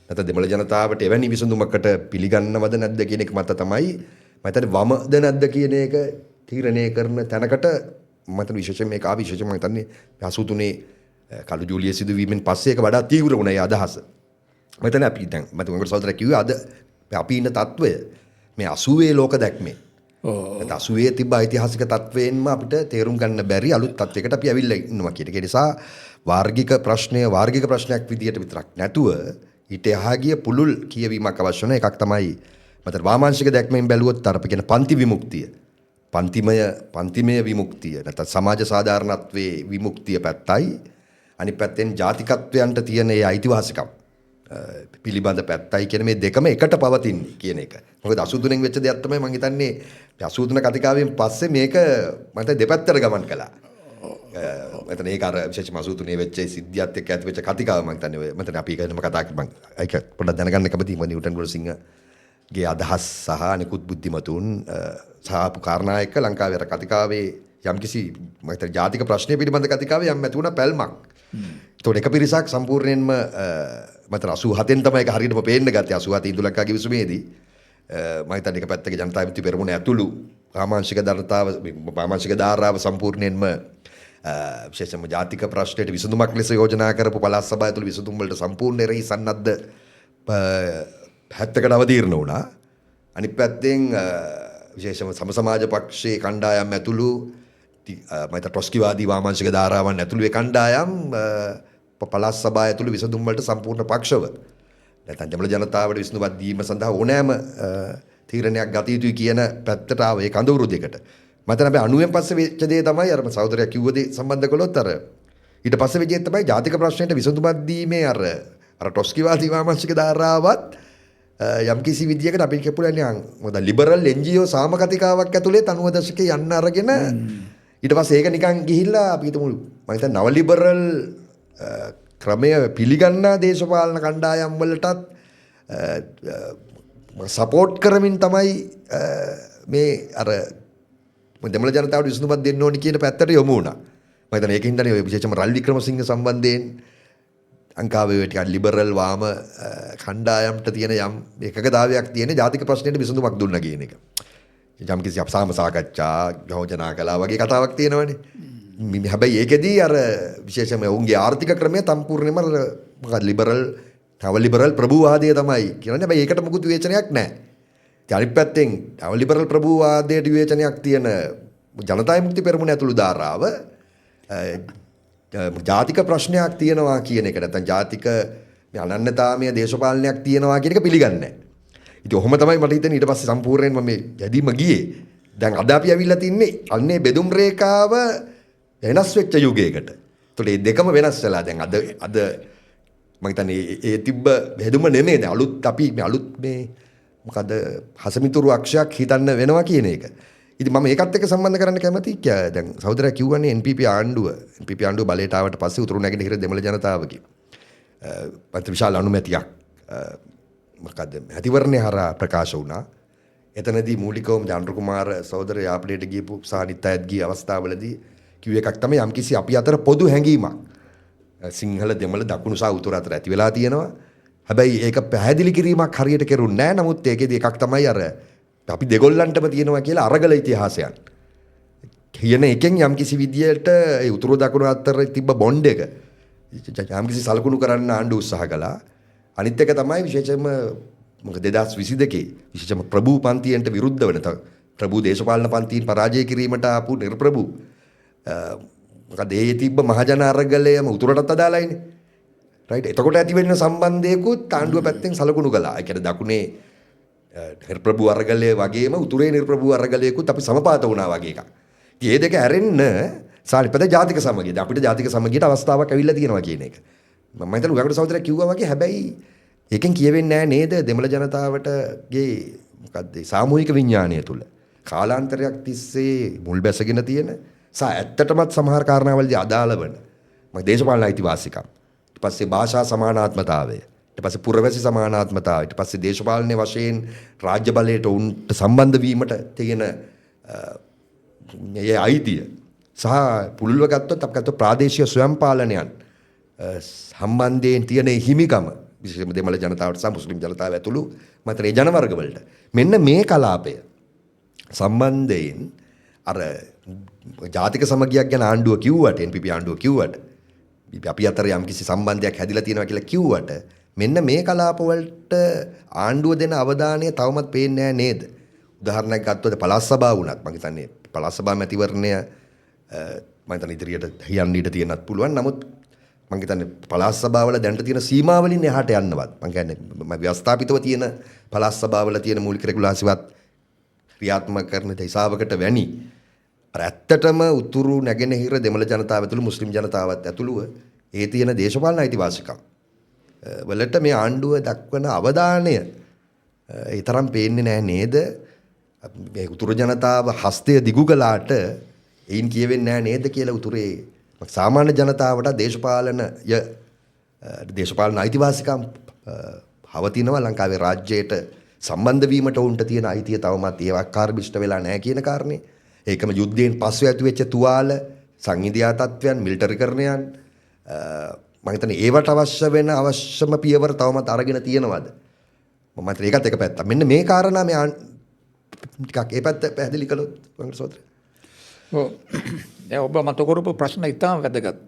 නැත්නම් දෙමළ ජනතාවට එවැනි විසඳුමකට පිළිගන්නවද නැද්ද කියන එක මත තමයි මම හිතන්නේ වමද නැද්ද කියන එක තීරණය කරන තැනකට මම හිතන්නේ විශේෂයෙන් මේක ආවි විශේෂයෙන් මම හිතන්නේ 83 කළු ජූලිය සිදුවීමෙන් පස්සේ ඒක වඩා තීව්‍ර වුණා ඒ අදහස. මම හිතන්නේ අපි දැන් මම තුන්වෙනි සහෝදරයා කිව්වේ අද අපි ඉන්න තත්වය මේ 80 ලෝක දැක්මේ. නැත්නම් 80 තිබ්බ ඓතිහාසික තත්වයෙන්ම අපිට තේරුම් ගන්න බැරි අලුත් තත්වයකට අපි ඇවිල්ලා ඉන්නවා කියන එක. ඒ නිසා වාර්ගික ප්‍රශ්නයක් විදියට විතරක් නැතුව ඊට එහා ගිය පුළුල් කියවීමක් අවශ්‍ය වෙන එකක් තමයි මතර වාමාංශික දැක්මෙන් බැලුවොත් අර අපි කියන පන්ති විමුක්තිය. පන්තිමය විමුක්තිය නැත්නම් සමාජ සාධාරණත්වයේ විමුක්තිය පැත්තයි අනිත් පැත්තෙන් ජාතිකත්වයන්ට තියෙන ඒ අයිතිවාසිකම් පිළිබඳ පැත්තයි කියන මේ දෙකම එකට පවතින්නේ කියන එක. මොකද 83 වෙච්ච දෙයක් තමයි මම හිතන්නේ 83 කතිකාවෙන් පස්සේ මේක මට දෙපැත්තට ගමන් කළා. මම ඒක අර විශේෂම 83 වෙච්ච සිද්ධියත් එක්ක ඇති වෙච්ච කතිකාව මම හිතන්නේ ඔය මම අපි ඒකම කතා කරමු. ඒක පොඩ්ඩක් දැනගන්න කැමතියි මම නිව්ටන් ගොඩසිංහ ගේ අදහස් සහ අනිකුත් බුද්ධිමතුන් සහපු කාරණා එක්ක ලංකාවේ අර කතිකාවේ යම්කිසි මම හිතන්නේ ජාතික ප්‍රශ්නය පිළිබඳ කතිකාවේ යම් ඇති වුණා පැල්මක්. ඒතකොට එක පිරිසක් සම්පූර්ණයෙන්ම මම 87න් තමයි ඒක හරියටම පේන්න ගත්තේ 87 ඉන්දු ලංකා ගිවිසුමේදී මම හිතන්නේ එක පැත්තක ජනතා විමුක්ති පෙරමුණ ඇතුළු වාමාංශික ධාරාව සම්පූර්ණයෙන්ම විශේෂයෙන්ම ජාතික ප්‍රශ්නයට විසඳුමක් ලෙස යෝජනා කරපු පළාත් සභාව ඇතුළු විසඳුම් වලට සම්පූර්ණ එරෙහි සන්නද්ධ පැත්තකට අවතීර්ණ වුණා. අනිත් පැත්තෙන් විශේෂම සමාජ පක්ෂයේ කණ්ඩායම් ඇතුළු මම ට්‍රොස්කිවාදී වාමාංශික ධාරාවන් ඇතුළු ඒ කණ්ඩායම් පළාත් සභාව ඇතුළු විසඳුම් වලට සම්පූර්ණ පක්ෂව නැත්නම් දෙමළ ජනතාවට විසඳුමක් දීම සඳහා ඕනෑම තීරණයක් ගත යුතුයි කියන පැත්තට ආව ඒ කඳවුරු දෙකට. මම හිතන්නේ අපි 90න් පස්සේ වෙච්ච දේ තමයි අර සහෝදරයා කිව්ව දේ සම්බන්ධ කළොත් අර ඊට පස්සේ වෙච්ච දේ තමයි ජාතික ප්‍රශ්නයට විසඳුමක් දීමේ අර ට්‍රොස්කිවාදී වාමාංශික ධාරාවත් යම් කිසි විදියකට අපි කියපුවානේ මොකද ලිබරල් NGO සාමකතිකාවක් ඇතුලේ 90 දශකේ යන්න අරගෙන ඊට පස්සේ ඒක නිකන් ගිහිල්ලා අපි හිතමු මම හිතන්නේ නව ලිබරල් ක්‍රමය පිළිගන්නා දේශපාලන කණ්ඩායම් වලටත් සපෝට් කරමින් තමයි මේ අර දෙමළ ජනතාවට විසඳුමක් දෙන්න ඕනි කියන පැත්තට යොමු වුණා. මම හිතන්නේ ඒකින් තමයි ඔය විශේෂම රනිල් වික්‍රමසිංහ සම්බන්ධයෙන් ලංකාවේ ටිකක් ලිබරල් වාම කණ්ඩායම්ට තියෙන යම් එකකතාවයක් තියෙන ජාතික ප්‍රශ්නෙට විසඳුමක් දුන්නා කියන එක. යම් කිසි අපසාම සාකච්ඡා යෝජනා කළා වගේ කතාවක් තියෙනවනේ. හැබැයි ඒකෙදී අර විශේෂයෙන්ම උන්ගේ ආර්ථික ක්‍රමය සම්පූර්ණයෙන්ම මොකක්ද ලිබරල් තව ලිබරල් ප්‍රභූවාදය තමයි කියන්නේ. හැබැයි ඒකට මොකුත් විවේචනයක් නැහැ. අනිත් පැත්තෙන් තව ලිබරල් ප්‍රභූවාදයට විවේචනයක් තියෙන ජනතා විමුක්ති පෙරමුණ ඇතුළු ධාරාව ජාතික ප්‍රශ්නයක් තියෙනවා කියන එක නැත්නම් ජාතික අනන්‍යතාවය දේශපාලනයක් තියෙනවා කියන එක පිළිගන්නේ නැහැ. ඉතින් ඔහොම තමයි මට හිතෙන්නේ ඊට පස්සේ සම්පූර්ණයෙන්ම මේ යැදීම ගියේ. දැන් අද අපි ඇවිල්ලා තින්නේ අන්නේ බෙදුම් රේඛාව වෙනස් වෙච්ච යුගයකට. ඒතකොට මේ දෙකම වෙනස් වෙලා දැන් අද මම හිතන්නේ ඒ තිබ්බ බෙදුම නෙමෙයි දැන් අපි මේ අලුත් මේ මොකද හසමිතුරු අක්ෂයක් හිතන්න වෙනවා කියන එක. ඉතින් මම ඒකත් එක්ක සම්බන්ධ කරන්න කැමතියි. දැන් සහෝදරයා කිව්වනේ NPP ආණ්ඩුව බලයට ආවට පස්සේ උතුරු නැගෙනහිර දෙමළ ජනතාවගේ පත් විශාල අනුමැතියක් මොකද මැතිවරණය හරහා ප්‍රකාශ වුණා. එතනදී මූලිකවම ජාන්ත්‍ර කුමාර සහෝදරයා අපලේට ගියපු සානිත් අයත් ගිය අවස්ථාවලදී කිව්ව එකක් තමයි යම්කිසි අපි අතර පොදු හැඟීමක් සිංහල දෙමළ දකුණු සහ උතුරු අතර ඇති වෙලා තියෙනවා. හැබැයි ඒක පැහැදිලි කිරීමක් හරියට කෙරුන්නේ නැහැ. නමුත් ඒකේදී එකක් තමයි අර අපි දෙගොල්ලන්ටම තියෙනවා කියලා අරගල ඉතිහාසයන්. කියන එකෙන් යම්කිසි විදියට ඒ උතුරු දකුණු අතර තිබ්බ බොන්ඩ් එක යම්කිසි සලකුණු කරන්න ආණ්ඩුව උත්සාහ කළා. අනිත් එක තමයි විශේෂයෙන්ම මොකද 2022 විශේෂයෙන්ම ප්‍රභූ පන්තියන්ට විරුද්ධ වෙන ප්‍රභූ දේශපාලන පන්තියන් පරාජය කිරීමට ආපු නිර්ප්‍රභූ මොකද ඒ තිබ්බ මහජන අරගලයම උතුරටත් අදාළයිනේ. රයිට්. එතකොට ඇති වෙන සම්බන්ධයකුත් ආණ්ඩුව පැත්තෙන් සලකුණු කළා. ඒ කියන්නේ දකුණේ නිර්ප්‍රභූ අරගලය වගේම උතුරේ නිර්ප්‍රභූ අරගලයකුත් අපි සමපාත වුණා වගේ එකක්. ඉතින් මේ දෙක ඇරෙන්න සාලිපද ජාතික සමගිය. අපිට ජාතික සමගියට අවස්ථාවක් ඇවිල්ලා තියෙනවා කියන එක. මම හිතන්නේ උගකට සහෝදරයා කිව්වා වගේ හැබැයි ඒකෙන් කියවෙන්නේ නැහැ නේද දෙමළ ජනතාවටගේ මොකද්ද සාමූහික විඥාණය තුල කාලාන්තරයක් තිස්සේ මුල් බැසගෙන තියෙන ඇත්තටමත් සමහර කාරණාවලදී අදාළ වෙන මම දේශපාලන අයිතිවාසිකම් ඊට පස්සේ භාෂා සමානාත්මතාවය ඊට පස්සේ පුරවැසි සමානාත්මතාවය ඊට පස්සේ දේශපාලනයේ වශයෙන් රාජ්‍ය බලයට උන්ට සම්බන්ධ වීමට තියෙන මේ අයිතිය සහ පුළුල්ව ගත්තොත් අපි ගත්තොත් ප්‍රාදේශීය ස්වයං පාලනයන් සම්බන්ධයෙන් තියෙන හිමිකම විශේෂයෙන්ම දෙමළ ජනතාවට සහ මුස්ලිම් ජනතාව ඇතුළු මතරේ ජන වර්ගවලට මෙන්න මේ කලාපය සම්බන්ධයෙන් අර ජාතික සමගියක් ගැන ආණ්ඩුව කිව්වට NPP ආණ්ඩුව කිව්වට අපි අතර යම්කිසි සම්බන්ධයක් හැදිලා තියෙනවා කියලා කිව්වට මෙන්න මේ කලාප වලට ආණ්ඩුව දෙන අවධානය තවමත් පේන්නේ නැහැ නේද? උදාහරණයක් ගත්තොත් පළාත් සභාව වුණත් මම හිතන්නේ පළාත් සභා මැතිවරණය මම හිතන්නේ ඉදිරියට යන්න ඉඩ තියෙනත් පුළුවන්. නමුත් මම හිතන්නේ පළාත් සභාවල දැනට තියෙන සීමාවලින් එහාට යන්නවත් මම කියන්නේ ව්‍යවස්ථාපිතව තියෙන පළාත් සභාවල තියෙන මූලික රෙගුලාසිවත් ක්‍රියාත්මක කරන හිසාවකට වැනි අර ඇත්තටම උතුරු නැගෙනහිර දෙමළ ජනතාව ඇතුළු මුස්ලිම් ජනතාවත් ඇතුළුව ඒ තියෙන දේශපාලන අයිතිවාසිකම් වලට මේ ආණ්ඩුව දක්වන අවධානය ඒ තරම් පේන්නේ නැහැ නේද? මේ උතුරු ජනතාව හස්තය දිගු කළාට එයින් කියවෙන්නේ නැහැ නේද කියලා උතුරේ සාමාන්‍ය ජනතාවට දේශපාලන අයිතිවාසිකම් හවතිනවා ලංකාවේ රාජ්‍යයට සම්බන්ධ වීමට උන්ට තියෙන අයිතිය තවමත් ඒ ආකාරබිෂ්ට වෙලා නැහැ කියන කාරණේ. ඒකම යුද්ධයෙන් පස්සේ ඇති වෙච්ච තුවාල සංහිඳියා තත්වයන් මිලිටරිකරණයන් මම හිතන්නේ ඒවට අවශ්‍ය වෙන අවශ්‍යම පියවර තවමත් අරගෙන තියෙනවද? මම හිතන්නේ ඒකත් එක පැත්තක්. මෙන්න මේ කාරණා මේ ටිකක් ඒ පැත්ත පැහැදිලි කළොත් වංගර සෝදරය. ඔව්. දැන් ඔබ මත කරපු ප්‍රශ්න ඉතාම වැදගත්.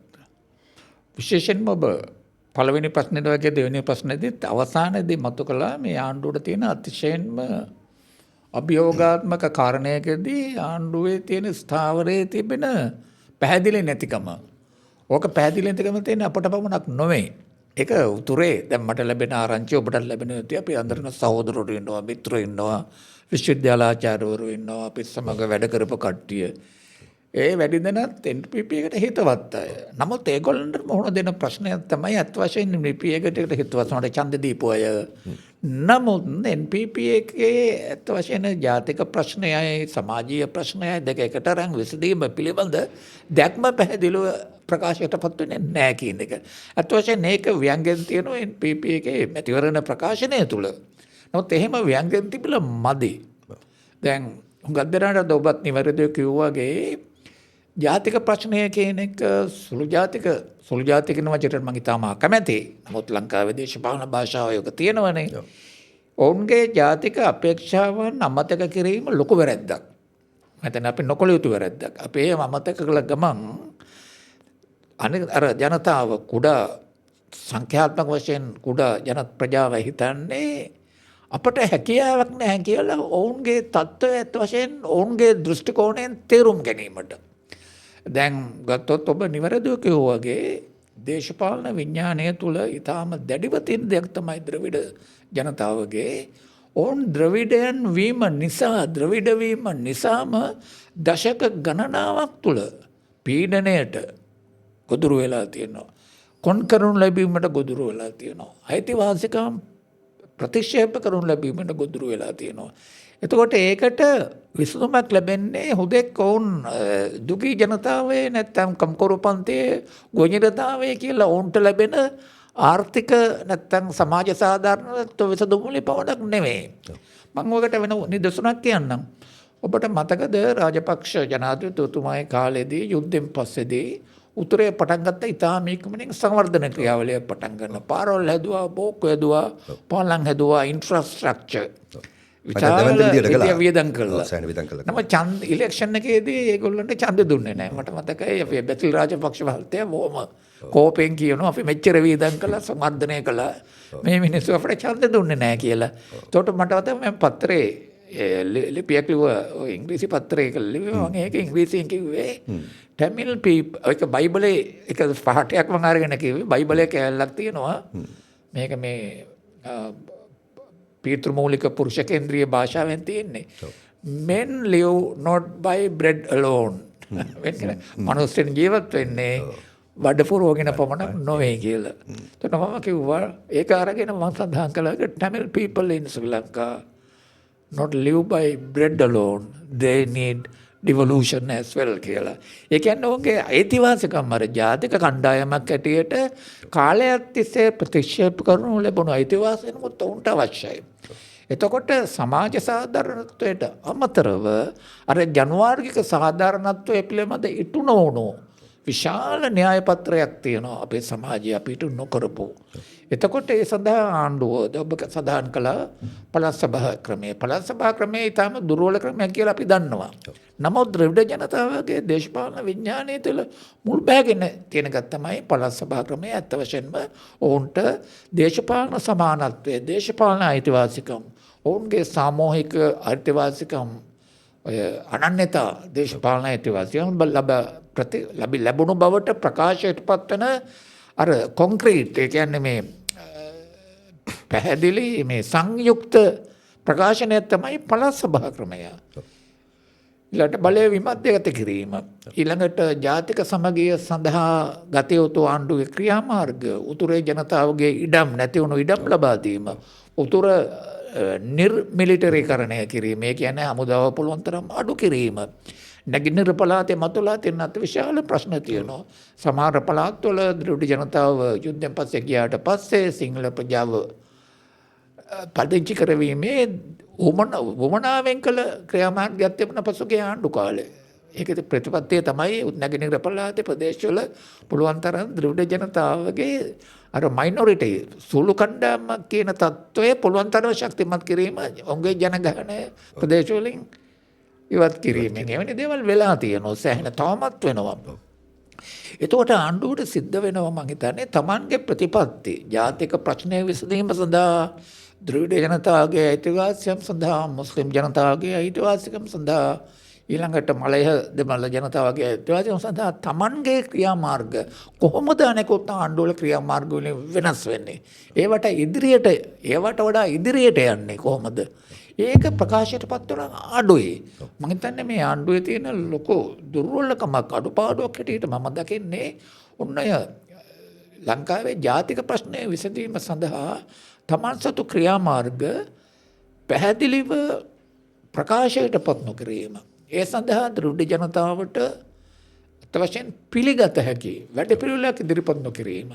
විශේෂයෙන්ම ඔබ පළවෙනි ප්‍රශ්නේ වගේ දෙවෙනි ප්‍රශ්නේදීත් අවසානයේදී මතු කළා මේ ආණ්ඩුවට තියෙන අතිශයින්ම අභියෝගාත්මක කාරණයකදී ආණ්ඩුවේ තියෙන ස්ථාවරයේ තිබෙන පැහැදිලි නැතිකම. ඕක පැහැදිලි නැතිකම තියෙන අපට පමණක් නොවේ. ඒක උතුරේ දැන් මට ලැබෙන ආරංචි ඔබට ලැබෙන යුතු අපි අඳුරන සහෝදරවරු ඉන්නවා මිත්‍රයෝ ඉන්නවා විශ්වවිද්‍යාල ආචාර්යවරු ඉන්නවා අපි සමග වැඩ කරපු කට්ටිය. ඒ වැඩි දෙනත් NPP එකට හිතවත් අය. නමුත් ඒගොල්ලන්ට මොහොන දෙන ප්‍රශ්නයක් තමයි අත් වශයෙන් NPP එකට හිතවත් වුණාට ඡන්ද දීපු අය. නමුත් NPP එකේ අත් වශයෙන් ජාතික ප්‍රශ්නයයි සමාජීය ප්‍රශ්නයයි දෙක එකට අරන් විසඳීම පිළිබඳ දැක්ම පැහැදිලිව ප්‍රකාශයටපත් වෙන්නේ නැහැ කියන එක. අත් වශයෙන් මේක ව්‍යංගයෙන් තියෙනවා NPP එකේ මැතිවරණ ප්‍රකාශනය තුල. නමුත් එහෙම ව්‍යංගයෙන් තිබිලා මදි. දැන් හුඟක් දෙනාට ඔබත් නිවැරදිව කිව්වාගේ ජාතික ප්‍රශ්නය කියන එක සුළු ජාතික කියන වචනයට මම ඉතාම කැමැතියි. නමුත් ලංකාවේ දේශපාලන භාෂාව යක තියෙනවනේ. ඔවුන්ගේ ජාතික අපේක්ෂාවන් අමතක කිරීම ලොකු වැරැද්දක්. මම අපි නොකළ යුතු වැරැද්දක්. අපි ඒ අමතක කළ ගමන් අර ජනතාව කුඩා සංඛ්‍යාත්මක වශයෙන් කුඩා ජන ප්‍රජාව හිතන්නේ අපට හැකියාවක් නැහැ කියලා ඔවුන්ගේ තත්ත්වය ඇත්ත වශයෙන් ඔවුන්ගේ දෘෂ්ටි කෝණයෙන් තේරුම් ගැනීමට. දැන් ගත්තොත් ඔබ නිවැරදිව කිව්වා වගේ දේශපාලන විඥානය තුල ඊටාම දැඩිව තියෙන දෙයක් තමයි ද්‍රවිඩ ජනතාවගේ ඔවුන් ද්‍රවිඩයන් වීම නිසා ද්‍රවිඩ වීම නිසාම දශක ගණනාවක් තුළ පීඩනයට ගොදුරු වෙලා තියෙනවා. කොන්කරුණු ලැබීමට ගොදුරු වෙලා තියෙනවා. අයිතිවාසිකම් ප්‍රතික්ෂේප කරනු ලැබීමට ගොදුරු වෙලා තියෙනවා. එතකොට ඒකට විසඳුමක් ලැබෙන්නේ හුදෙක් ඔවුන් දුගී ජනතාවේ නැත්තම් කම්කරු පන්තියේ ගොජිරතාවේ කියලා ඔවුන්ට ලැබෙන ආර්ථික නැත්තම් සමාජ සාධාරණත්ව විසඳුමුලි පවණක් නෙවෙයි. මම ඔකට වෙන නිදසුනක් කියන්නම්. ඔබට මතකද රාජපක්ෂ ජනාධිපතිතුමාගේ කාලේදී යුද්ධෙන් පස්සේදී උතුරේ පටන් ගත්ත ඉතාම ඉක්මනින් සංවර්ධන ක්‍රියාවලිය පටන් ගන්න. පාරවල් හැදුවා, බෝක්කු හැදුවා, පාලම් හැදුවා, ඉන්ෆ්‍රාස්ට්‍රක්චර් විචාර වියදම් කළා. නම ඡන්ද ඉලෙක්ෂන් එකේදී ඒගොල්ලන්ට ඡන්ද දුන්නේ නැහැ. මට මතකයි අපි බැසිල් රාජපක්ෂ මහත්තයා බොහොම කෝපෙන් කියනවා අපි මෙච්චර වියදම් කළා සංවර්ධනය කළා. මේ මිනිස්සු අපිට ඡන්ද දුන්නේ නැහැ කියලා. එතකොට මට මතකයි මම පත්‍රේ ලිපියක් ලිව්වා ඉංග්‍රීසි පත්‍රයක ලිව්වා. මම ඒක ඉංග්‍රීසියෙන් කිව්වේ Tamil people ඒක බයිබලේ එක පාඩයක් මම අරගෙන කිව්වේ බයිබලයේ කැලලක් තියෙනවා. මේක මේ පීතෘමූලික පුරුෂ කේන්ද්‍රීය භාෂාවෙන් තියෙන්නේ. Men live not by bread alone. මනුස්සයන් ජීවත් වෙන්නේ බඩපුරවගෙන පමණක් නොවේ කියලා. එතකොට මම කිව්වා ඒක අරගෙන මම සඳහන් කළා Tamil people in Sri Lanka not live by bread alone. They need devolution as well කියලා. ඒ කියන්නේ ඔහුගේ අයිතිවාසිකම් අර ජාතික කණ්ඩායමක් ඇටියට කාලයක් තිස්සේ ප්‍රතික්ෂේප කරනු ලැබුණු අයිතිවාසිකමුත් උන්ට අවශ්‍යයි. එතකොට සමාජ සාධාරණත්වයට අමතරව අර ජනවාර්ගික සාධාරණත්වය පිළිබඳ ඉටු නොවුණු විශාල න්‍යාය පත්‍රයක් තියෙනවා අපේ සමාජයේ අපිට නොකරපු. එතකොට ඒ සඳහා ආණ්ඩුව ඔබ සඳහන් කළා පළාත් සභා ක්‍රමය. පළාත් සභා ක්‍රමය ඊටම දුර්වල ක්‍රමයක් කියලා අපි දන්නවා. නමුත් ද්‍රවිඩ ජනතාවගේ දේශපාලන විඥානය තුළ මුල් බැගෙන තියෙන එකක් තමයි පළාත් සභා ක්‍රමය. ඇත්ත වශයෙන්ම ඔවුන්ට දේශපාලන සමානත්වය, දේශපාලන අයිතිවාසිකම්, ඔවුන්ගේ සාමූහික අයිතිවාසිකම්, අනන්‍යතා දේශපාලන අයිතිවාසිකම් ලැබුණු බවට ප්‍රකාශයට පත්වන අර කොන්ක්‍රීට් ඒ කියන්නේ මේ පැහැදිලි මේ සංයුක්ත ප්‍රකාශනය තමයි පළාත් සභා ක්‍රමය. ඊළඟට බලය විමධ්‍යගත කිරීම. ඊළඟට ජාතික සමගිය සඳහා ගත යුතු ආණ්ඩුවේ ක්‍රියාමාර්ග, උතුරේ ජනතාවගේ ඉඩම් නැති වුණු ඉඩම් ලබා දීම, උතුර නිර්මිලිටරිකරණය කිරීම. ඒ කියන්නේ හමුදාව පුළුවන් තරම් අඩු කිරීම. නැගිටින පළාතේ මතුවලා තියෙන අතිවිශාල ප්‍රශ්න තියෙනවා. සමහර පළාත්වල ද්‍රවිඩ ජනතාව යුද්ධයෙන් පස්සේ ගියාට පස්සේ සිංහල ප්‍රජාව පදිංචි කරවීමේ වමනාවෙන් කළ ක්‍රියාමාර්ගයක් තිබුණ පසුගිය ආණ්ඩු කාලේ. ඒකේ ප්‍රතිපත්තිය තමයි නැගෙනහිර පළාතේ ප්‍රදේශවල පුළුවන් තරම් ද්‍රවිඩ ජනතාවගේ අර මයිනොරිටි සුළු කණ්ඩායමක් කියන තත්ත්වය පුළුවන් තරම් ශක්තිමත් කිරීම ඔවුන්ගේ ජනගහනය ප්‍රදේශවලින් ඉවත් කිරීමෙන් එවැනි දේවල් වෙලා තියෙනවා. සෑහෙන තවමත් වෙනවා. එතකොට ආණ්ඩුවට සිද්ධ වෙනවා මං හිතන්නේ Tamanගේ ප්‍රතිපත්ති ජාතික ප්‍රශ්නය විසඳීම සඳහා, ද්‍රවිඩ ජනතාවගේ අයිතිවාසිකම් සඳහා, මුස්ලිම් ජනතාවගේ අයිතිවාසිකම් සඳහා, ඊළඟට මලය දෙමළ ජනතාවගේ අයිතිවාසිකම් සඳහා Tamanගේ ක්‍රියාමාර්ග කොහොමද අනෙකුත් ආණ්ඩුවල ක්‍රියාමාර්ග වලින් වෙනස් වෙන්නේ? ඒවට වඩා ඉදිරියට යන්නේ කොහොමද? ඒක ප්‍රකාශයට පත් වෙන අඩුයි. මම හිතන්නේ මේ ආණ්ඩුවේ තියෙන ලොකු දුර්වලකමක් අඩුපාඩුවක් හැටියට මම දකින්නේ ඔන්න ඔය ලංකාවේ ජාතික ප්‍රශ්නය විසඳීම සඳහා තමන් සතු ක්‍රියාමාර්ග පැහැදිලිව ප්‍රකාශයට පත් නොකිරීම. ඒ සඳහා ද්‍රවිඩ ජනතාවට අත්වශයෙන් පිළිගත හැකි වැඩපිළිවෙලක් ඉදිරිපත් නොකිරීම.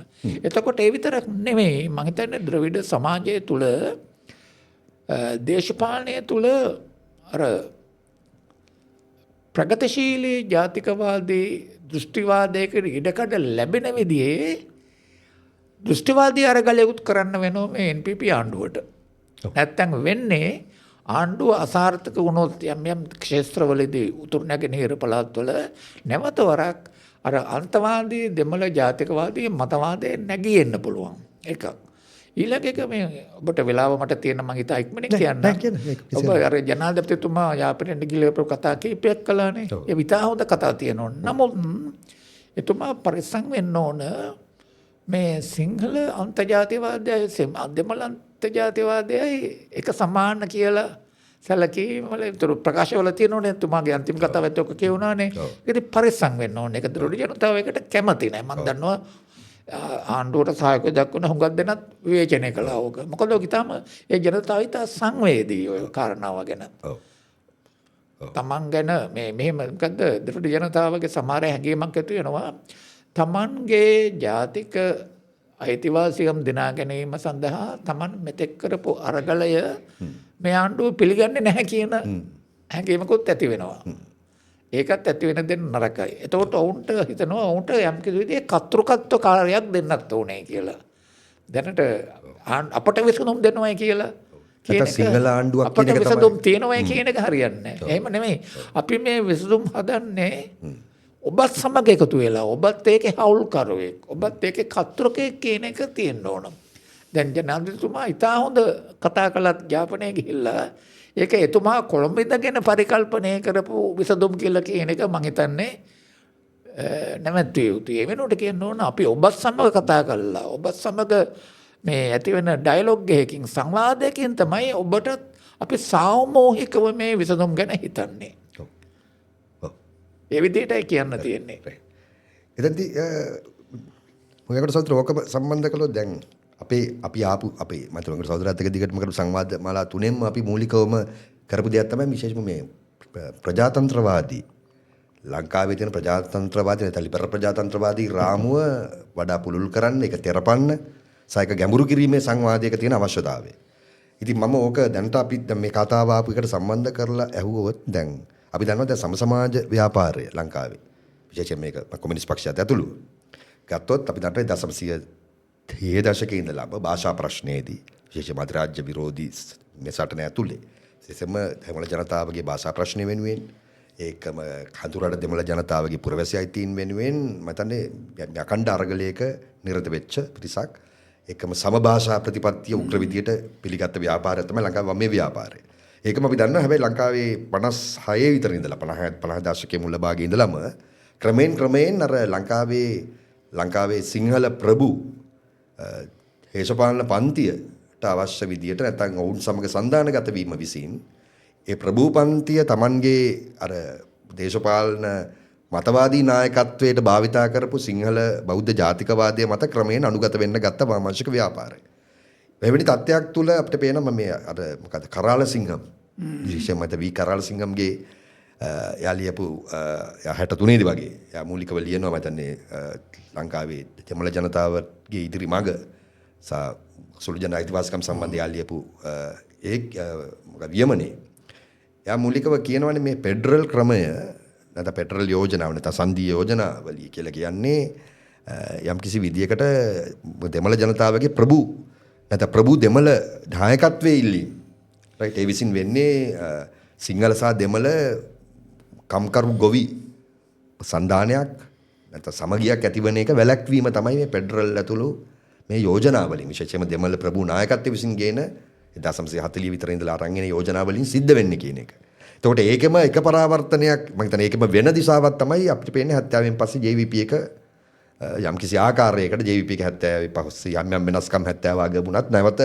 එතකොට ඒ විතරක් නෙමෙයි මම හිතන්නේ ද්‍රවිඩ සමාජය තුළ දේශපාලනය තුළ අර ප්‍රගතිශීලී ජාතිකවාදී දෘෂ්ටිවාදයකට ඉඩකඩ ලැබෙන විදිහේ දෘෂ්ටිවාදී අරගලයකුත් කරන්න වෙනවා මේ NPP ආණ්ඩුවට. නැත්තම් වෙන්නේ ආණ්ඩුව අසාර්ථක වුණොත් යම් ක්ෂේත්‍රවලදී උතුරු නැගෙනහිර පළාත්වල නැවත වරක් අර අන්තවාදී දෙමළ ජාතිකවාදී මතවාදයේ නැගී එන්න පුළුවන්. එකක්. ඊළඟ එක මේ ඔබට වෙලාව මට තියෙන මම හිතා ඉක්මනින් කියන්න. ඔබ අර ජනාධිපතිතුමා යාපනයේ ගිලපු කතා කීපයක් කළානේ. ඒ විතා හොඳ කතා තියෙනවා. නමුත් එතුමා පරිස්සම් වෙන්න ඕන මේ සිංහල අන්තර්ජාතිකවාදයයි දෙමළ අන්තර්ජාතිකවාදයයි එක සමාන කියලා සැලකීමල විතර ප්‍රකාශවල තියෙනවනේ තුමාගේ අන්තිම කතාවත් ඔක කියුණානේ. ඒකදී පරිස්සම් වෙන්න ඕනේ. ඒක දෘঢ় ජනතාව ඒකට කැමති නැහැ. මම දන්නවා ආණ්ඩුවට සහයෝගය දක්වන හුඟක් දෙනත් විවේචනය කළා ඕක. මොකද ඔක ඊටම ඒ ජනතාව ඊට සංවේදී ඔය කාරණාව ගැන. තමන් ගැන මෙහෙම මොකද්ද දෘঢ় ජනතාවගේ සමහර හැඟීමක් ඇති වෙනවා. තමන්ගේ ජාතික අයිතිවාසිකම් දිනා ගැනීම සඳහා තමන් මෙතෙක් කරපු අරගලය මේ ආණ්ඩුව පිළිගන්නේ නැහැ කියන හැඟීමකුත් ඇති වෙනවා. ඒකත් ඇති වෙන දෙන්න නරකයි. එතකොට ඔවුන්ට හිතනවා ඔවුන්ට යම් කිසි විදිහේ කතෘකත්ව කාර්යයක් දෙන්නත් ඕනේ කියලා. දැනට අපට විසඳුම් දෙනවයි කියලා නැත්නම් සිංහල ආණ්ඩුවක් කියන එක තමයි. අපට විසඳුම් තියෙනවයි කියන එක හරියන්නේ නැහැ. එහෙම නෙමෙයි. අපි මේ විසඳුම් හදන්නේ ඔබත් සමග එකතු වෙලා ඔබත් ඒකේ හවුල්කරුවෙක් ඔබත් ඒකේ කතෘකෙක් කියන එක තියෙන්න ඕන. දැන් ජනාධිපතිතුමා ඉතා හොඳ කතා කළත් යාපනයේ ගිහිල්ලා ඒක එතුමා කොළඹ ඉඳගෙන පරිකල්පනය කරපු විසඳුම් කියලා කියන එක මම හිතන්නේ නැමැත්විය යුතුයි. ඒ වෙනුවට කියන්න ඕන අපි ඔබත් සමග කතා කළා. ඔබත් සමග මේ ඇති වෙන ඩයලොග් එකකින් සංවාදයකින් තමයි ඔබට අපි සාමූහිකව මේ විසඳුම් ගැන හිතන්නේ. ඒ විදිහටයි කියන්න තියෙන්නේ. එතනදී මොකකට සෞත්‍ර ඕක සම්බන්ධ කළොත් දැන් අපි ආපු අපේ මතුරුංග සහෝදරයත් එක්ක දිගටම කරපු සංවාද මාලා තුනෙන්ම අපි මූලිකවම කරපු දෙයක් තමයි විශේෂම මේ ප්‍රජාතන්ත්‍රවාදී ලංකාවේ තියෙන ප්‍රජාතන්ත්‍රවාදී නැත්නම් ලිබරල් ප්‍රජාතන්ත්‍රවාදී රාමුව වඩා පුළුල් කරන්න ඒක තෙරපන්න සායක ගැඹුරු කිරීමේ සංවාදයක තියෙන අවශ්‍යතාවය. ඉතින් මම ඕක දැනට අපි දැන් මේ කතාව ආපු එකට සම්බන්ධ කරලා ඇහුවොත් දැන් අපි දන්නවා දැන් සමසමාජ ව්‍යාපාරය ලංකාවේ විශේෂයෙන් මේක කොමියුනිස්ට් පක්ෂයත් ඇතුළු ගත්තොත් අපි දන්නවා 1930 දශකයේ ඉඳලාම භාෂා ප්‍රශ්නයේදී විශේෂයෙන්ම අධිරාජ්‍ය විරෝධී මේ සටන ඇතුළේ විශේෂයෙන්ම දෙමළ ජනතාවගේ භාෂා ප්‍රශ්න වෙනුවෙන් ඒකම කඳුරට දෙමළ ජනතාවගේ පුරවැසි අයිතීන් වෙනුවෙන් මම හිතන්නේ අඛණ්ඩ අරගලයක නිරත වෙච්ච පිරිසක් ඒකම සමභාෂා ප්‍රතිපත්තිය උග්‍ර විදියට පිළිගත්ත ව්‍යාපාරය තමයි ලංකාවේ වම්මේ ව්යාපාරය. ඒකම අපි දන්නවා හැබැයි ලංකාවේ 56 විතර ඉඳලා 50 දශකයේ මුල භාගයේ ඉඳලම ක්‍රමයෙන් අර ලංකාවේ සිංහල ප්‍රභු දේශපාලන පන්තියට අවශ්‍ය විදියට නැත්නම් ඔවුන් සමග සන්දානගත වීම විසින් ඒ ප්‍රභූ පන්තිය Tamanගේ අර දේශපාලන මතවාදී නායකත්වයට භාවිතා කරපු සිංහල බෞද්ධ ජාතිකවාදයේ මත ක්‍රමයෙන් අනුගත වෙන්න ගත්ත වාමාංශික ව්‍යාපාරය. මෙවැනි තත්ත්වයක් තුල අපිට පේනවා මේ අර මොකද කරාල සිංහම් විශේෂයෙන්ම වී කරාල සිංහම්ගේ යා ලියපු 63 දී වගේ යා මූලිකව ලියනවා මම හිතන්නේ ලංකාවේ දෙමළ ජනතාවගේ ඉදිරි මඟ සුළු ජන අයිතිවාසිකම් සම්බන්ධ යා ලියපු ඒ මොකද වියමනේ යා මූලිකව කියනවානේ මේ ෆෙඩරල් ක්‍රමය නැත්නම් ෆෙඩරල් යෝජනාව නැත්නම් සංධීය යෝජනාවලිය කියලා කියන්නේ යම් කිසි විදියකට දෙමළ ජනතාවගේ ප්‍රභු දෙමළ නායකත්වයේ ඉල්ලීම රයිට් ඒ විසින් වෙන්නේ සිංහල සහ දෙමළ කම්කරු ගොවි සන්දානයක් නැත්නම් සමගියක් ඇතිවන එක වැළැක්වීම තමයි මේ ෆෙඩරල් ඇතුළු මේ යෝජනාවලින් විශේෂයෙන්ම දෙමළ ප්‍රභු නායකත්වයේ විසින් ගේන 1940 විතර ඉඳලා අරන් එන යෝජනාවලින් සිද්ධ වෙන්නේ කියන එක. එතකොට ඒකෙම එක පරාවර්තනයක් මම හිතන්නේ ඒකෙම වෙන දිශාවක් තමයි අපිට පේන්නේ 70 න් පස්සේ JVP එක යම් කිසි ආකාරයකට JVP එක 70 පස්සේ යම් වෙනස්කම් 70 වගමුණත් නැවත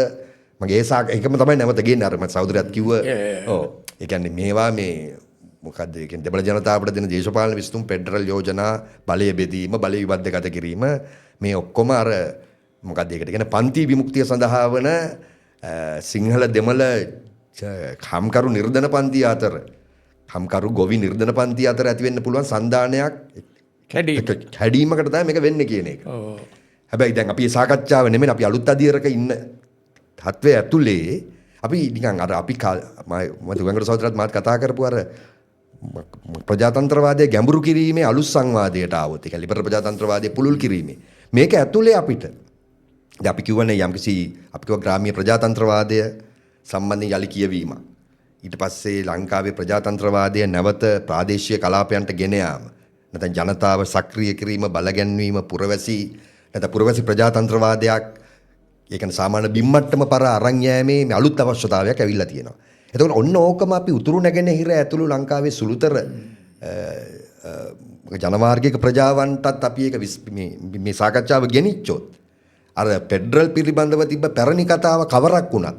මගේ ඒකම තමයි නැවත ගේන්නේ අර මම සහෝදරයත් කිව්ව ඔව් ඒ කියන්නේ මේවා මේ මොකද්ද ඒ කියන්නේ දෙමළ ජනතාවට දෙන දේශපාලන විසඳුම් ෆෙඩරල් යෝජනා බලය බෙදීම බලය විබද්ධගත කිරීම මේ ඔක්කොම අර මොකද්ද ඒකට කියන්නේ පන්ති විමුක්තිය සඳහා වන සිංහල දෙමළ කම්කරු නිර්ධන පන්ති අතර කම්කරු ගොවි නිර්ධන පන්ති අතර ඇති වෙන්න පුළුවන් සන්දානයක් කැඩීමකට තමයි මේක වෙන්නේ කියන එක. හැබැයි දැන් අපි මේ සාකච්ඡාව නෙමෙයි අපි අලුත් අධියරක ඉන්න තත්වයේ ඇතුලේ අපි නිකන් අර අපි මම දුගංගර සහෝදරත් මාත් කතා කරපු අර ප්‍රජාතන්ත්‍රවාදයේ ගැඹුරු කිරීමේ අලුත් සංවාදයට ආවොත් ඒක ලිබරල් ප්‍රජාතන්ත්‍රවාදයේ පුළුල් කිරීමේ මේක ඇතුලේ අපිට දැන් අපි කියවනේ යම්කිසි අපි කියව ග්‍රාමීය ප්‍රජාතන්ත්‍රවාදය සම්බන්ධයෙන් යලි කියවීම ඊට පස්සේ ලංකාවේ ප්‍රජාතන්ත්‍රවාදය නැවත ප්‍රාදේශීය කලාපයන්ට ගෙන යාම නැත්නම් ජනතාව සක්‍රිය කිරීම බලගැන්වීම පුරවැසි ප්‍රජාතන්ත්‍රවාදයක් ඒ කියන්නේ සාමාන්‍ය බිම්මට්ටම පර අරන් යෑමේ මේ අලුත් අවශ්‍යතාවයක් ඇවිල්ලා තියෙනවා. එතකොට ඔන්න ඕකම අපි උතුරු නැගෙනහිර ඇතුළු ලංකාවේ සුළුතර ජනමාර්ගික ප්‍රජාවන්ටත් අපි ඒක මේ සාකච්ඡාව ගෙනිච්චොත් අර ෆෙඩරල් පිළිබඳව තිබ්බ පැරණි කතාව කවරක් වුණත්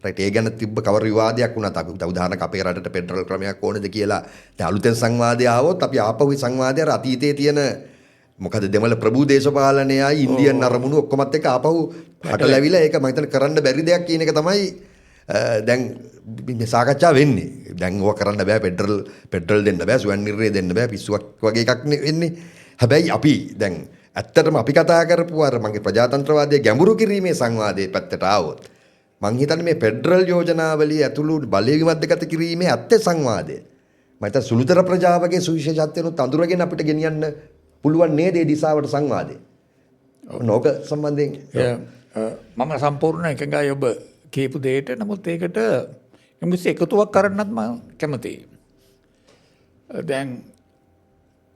රයිට් ඒ ගැන තිබ්බ කවර විවාදයක් වුණත් අපි උදාහරණයක් අපේ රටට ෆෙඩරල් ක්‍රමයක් ඕනද කියලා දැන් අලුතෙන් සංවාදය ආවොත් අපි ආපහු සංවාදය අර අතීතයේ තියෙන මොකද දෙමළ ප්‍රභූ දේශපාලනයයි ඉන්දියන් අරමුණු ඔක්කොමත් එක්ක ආපහු හටලැවිලා ඒක මම හිතන්නේ කරන්න බැරි දෙයක් කියන එක තමයි දැන් මේ සාකච්ඡා වෙන්නේ. දැන් ඕක කරන්න බෑ පෙට්‍රල් දෙන්න බෑ සුවන් නිර්ණය දෙන්න බෑ පිස්සුවක් වගේ එකක් වෙන්නේ. හැබැයි අපි දැන් ඇත්තටම අපි කතා කරපු අර මගේ ප්‍රජාතන්ත්‍රවාදයේ ගැඹුරු කිරීමේ සංවාදයේ පැත්තට ආවොත් මං හිතන්නේ මේ ෆෙඩරල් යෝජනාවලිය ඇතුළු බලය විමධ්‍යගත කිරීමේ ඇත්තේ සංවාදය. මම හිතන්නේ සුළුතර ප්‍රජාවගේ සුවිශේෂත්වයන්ත් අඳුරගෙන අපිට ගෙනියන්න පුළුවන් නේද මේ දිශාවට සංවාදය. නෝක සම්බන්ධයෙන් මම සම්පූර්ණ එකඟයි ඔබ කියපු දෙයට. නමුත් ඒකට කිසි එකතුවක් කරන්නත් මම කැමතියි. දැන්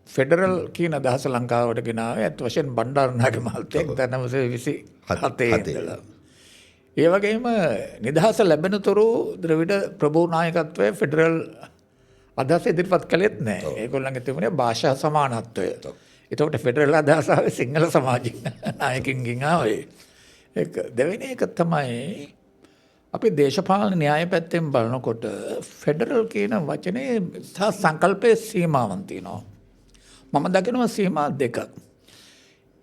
ෆෙඩරල් කියන අදහස ලංකාවට ගෙනාවේ අත් වශයෙන් බණ්ඩාරනායක මහත්තයෙක් 1927 ඉඳලා. ඒ වගේම නිදහස ලැබෙනතුරු ද්‍රවිඩ ප්‍රභූ නායකත්වයේ ෆෙඩරල් අදහස ඉදිරිපත් කළෙත් නැහැ. ඒගොල්ලන්ගේ තිබුණේ භාෂා සමානත්වය. එතකොට ෆෙඩරල් අදහස ආවේ සිංහල සමාජික නායකින්ගෙන් ආවේ. ඒක දෙවෙනි එක තමයි අපි දේශපාලන න්‍යාය පැත්තෙන් බලනකොට ෆෙඩරල් කියන වචනේ සහ සංකල්පයේ සීමාවන් තියෙනවා. මම දකිනවා සීමා දෙකක්.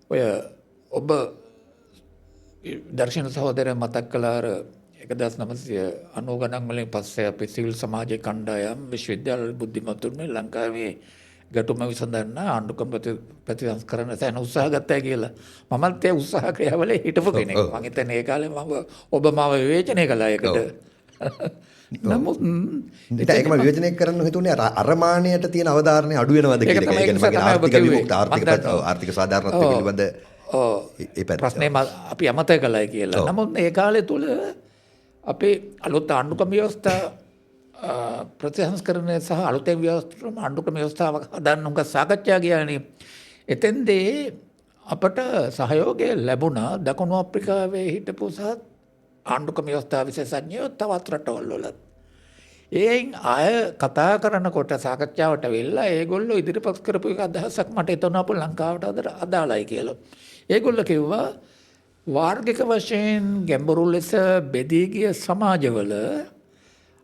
ඔය ඔබ දර්ශන සහෝදරය මතක් කළාර 1990 ගණන් වලින් පස්සේ අපි සිවිල් සමාජයේ කණ්ඩායම් විශ්වවිද්‍යාල බුද්ධිමතුන් මේ ලංකාවේ ගැටුම විසඳන්න ආණ්ඩුක්‍රම ප්‍රතිසංස්කරණ සෑහෙන උත්සාහ ගත්තා කියලා. මමත් ඒ උත්සාහ ක්‍රියාවලියේ හිටපු කෙනෙක්. මම හිතන්නේ ඒ කාලේ මම ඔබ මාව විවේචනය කළා ඒකට. නමුත් ඒකම විවේචනය කරන්න හිතුනේ අරමාණයට තියෙන අවධාරණය අඩු වෙනවද කියන එක. ඒ කියන්නේ මගේ ආර්ථික විමුක්ත ආර්ථික සාධාරණත්වය පිළිබඳ ප්‍රශ්නේ අපි අමතක කළා කියලා. නමුත් ඒ කාලේ තුල අපේ අලුත් ආණ්ඩුක්‍රම ව්‍යවස්ථා ප්‍රතිසංස්කරණය සහ අලුතෙන් ආණ්ඩුක්‍රම ව්‍යවස්ථාවක් හදන්න උඟ සාකච්ඡා ගියානේ. එතෙන්දී අපට සහයෝගය ලැබුණා දකුණු අප්‍රිකාවේ හිටපු සහ ආණ්ඩුක්‍රම ව්‍යවස්ථා විශේෂඥයෝ තවත් රටවල් වල. ඒයින් ආය කතා කරනකොට සාකච්ඡාවට වෙලා ඒගොල්ලෝ ඉදිරිපත් කරපු එක අදහසක් මට එතන අපු ලංකාවට අදාළයි කියලා. ඒගොල්ලෝ කිව්වා වාර්ගික වශයෙන් ගැඹුරු ලෙස බෙදී ගිය සමාජවල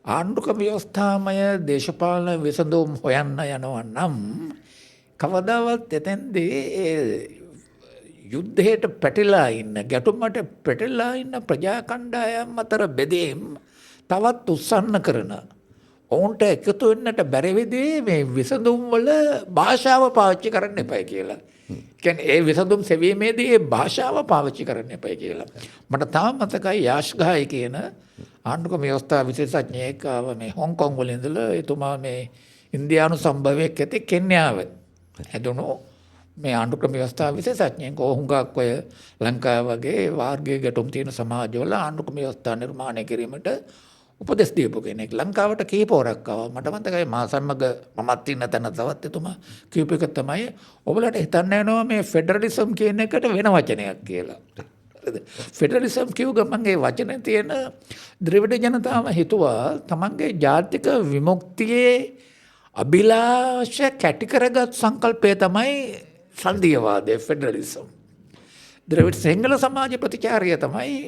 ආණ්ඩුක්‍රම ව්‍යවස්ථාමය දේශපාලන විසඳුම් හොයන්න යනවා නම් කවදාවත් එතෙන්දී යුද්ධයට පැටලලා ඉන්න ගැටුමට පැටලලා ඉන්න ප්‍රජා කණ්ඩායම් අතර බෙදීම් තවත් උස්සන්න කරන ඔවුන්ට එකතු වෙන්නට බැරි විදිහේ මේ විසඳුම් වල භාෂාව පාවිච්චි කරන්න එපයි කියලා. කියන්නේ ඒ විසඳුම් සෙවීමේදී ඒ භාෂාව පාවිච්චි කරන්න එපයි කියලා. මට තාම මතකයි යාෂ්ඝායි කියන ආණ්ඩුක්‍රම ව්‍යවස්ථා විශේෂඥයෙක් ආව මේ හොංකොං වල ඉඳලා එතුමා මේ ඉන්දියානු සම්භවයක් ඇති කෙන්යාව හැදුණු මේ ආණ්ඩුක්‍රම ව්‍යවස්ථා විශේෂඥයෙක් හුඟක් ඔය ලංකාව වගේ වාර්ගික ගැටුම් තියෙන සමාජවල ආණ්ඩුක්‍රම ව්‍යවස්ථා නිර්මාණය කිරීමට උපදෙස් දීපු කෙනෙක්. ලංකාවට කීප වරක් ආවා. මට මතකයි මා සමග මමත් ඉන්න තැන තවත් එතුමා කියපු එක තමයි ඔයගලට හිතන්න යනවා මේ ෆෙඩරලිසම් කියන එකට වෙන වචනයක් කියලා. ෆෙඩරලිසම් කියව ගමන්ගේ වචනේ තියෙන ද්‍රවිඩ ජනතාව හිතුවා තමන්ගේ ජාතික විමුක්තියේ අභිලාෂ කැටි කරගත් සංකල්පය තමයි සංධීයවාදය ෆෙඩරලිසම්. ද්‍රවිඩ සිංහල සමාජ ප්‍රතිචාරය තමයි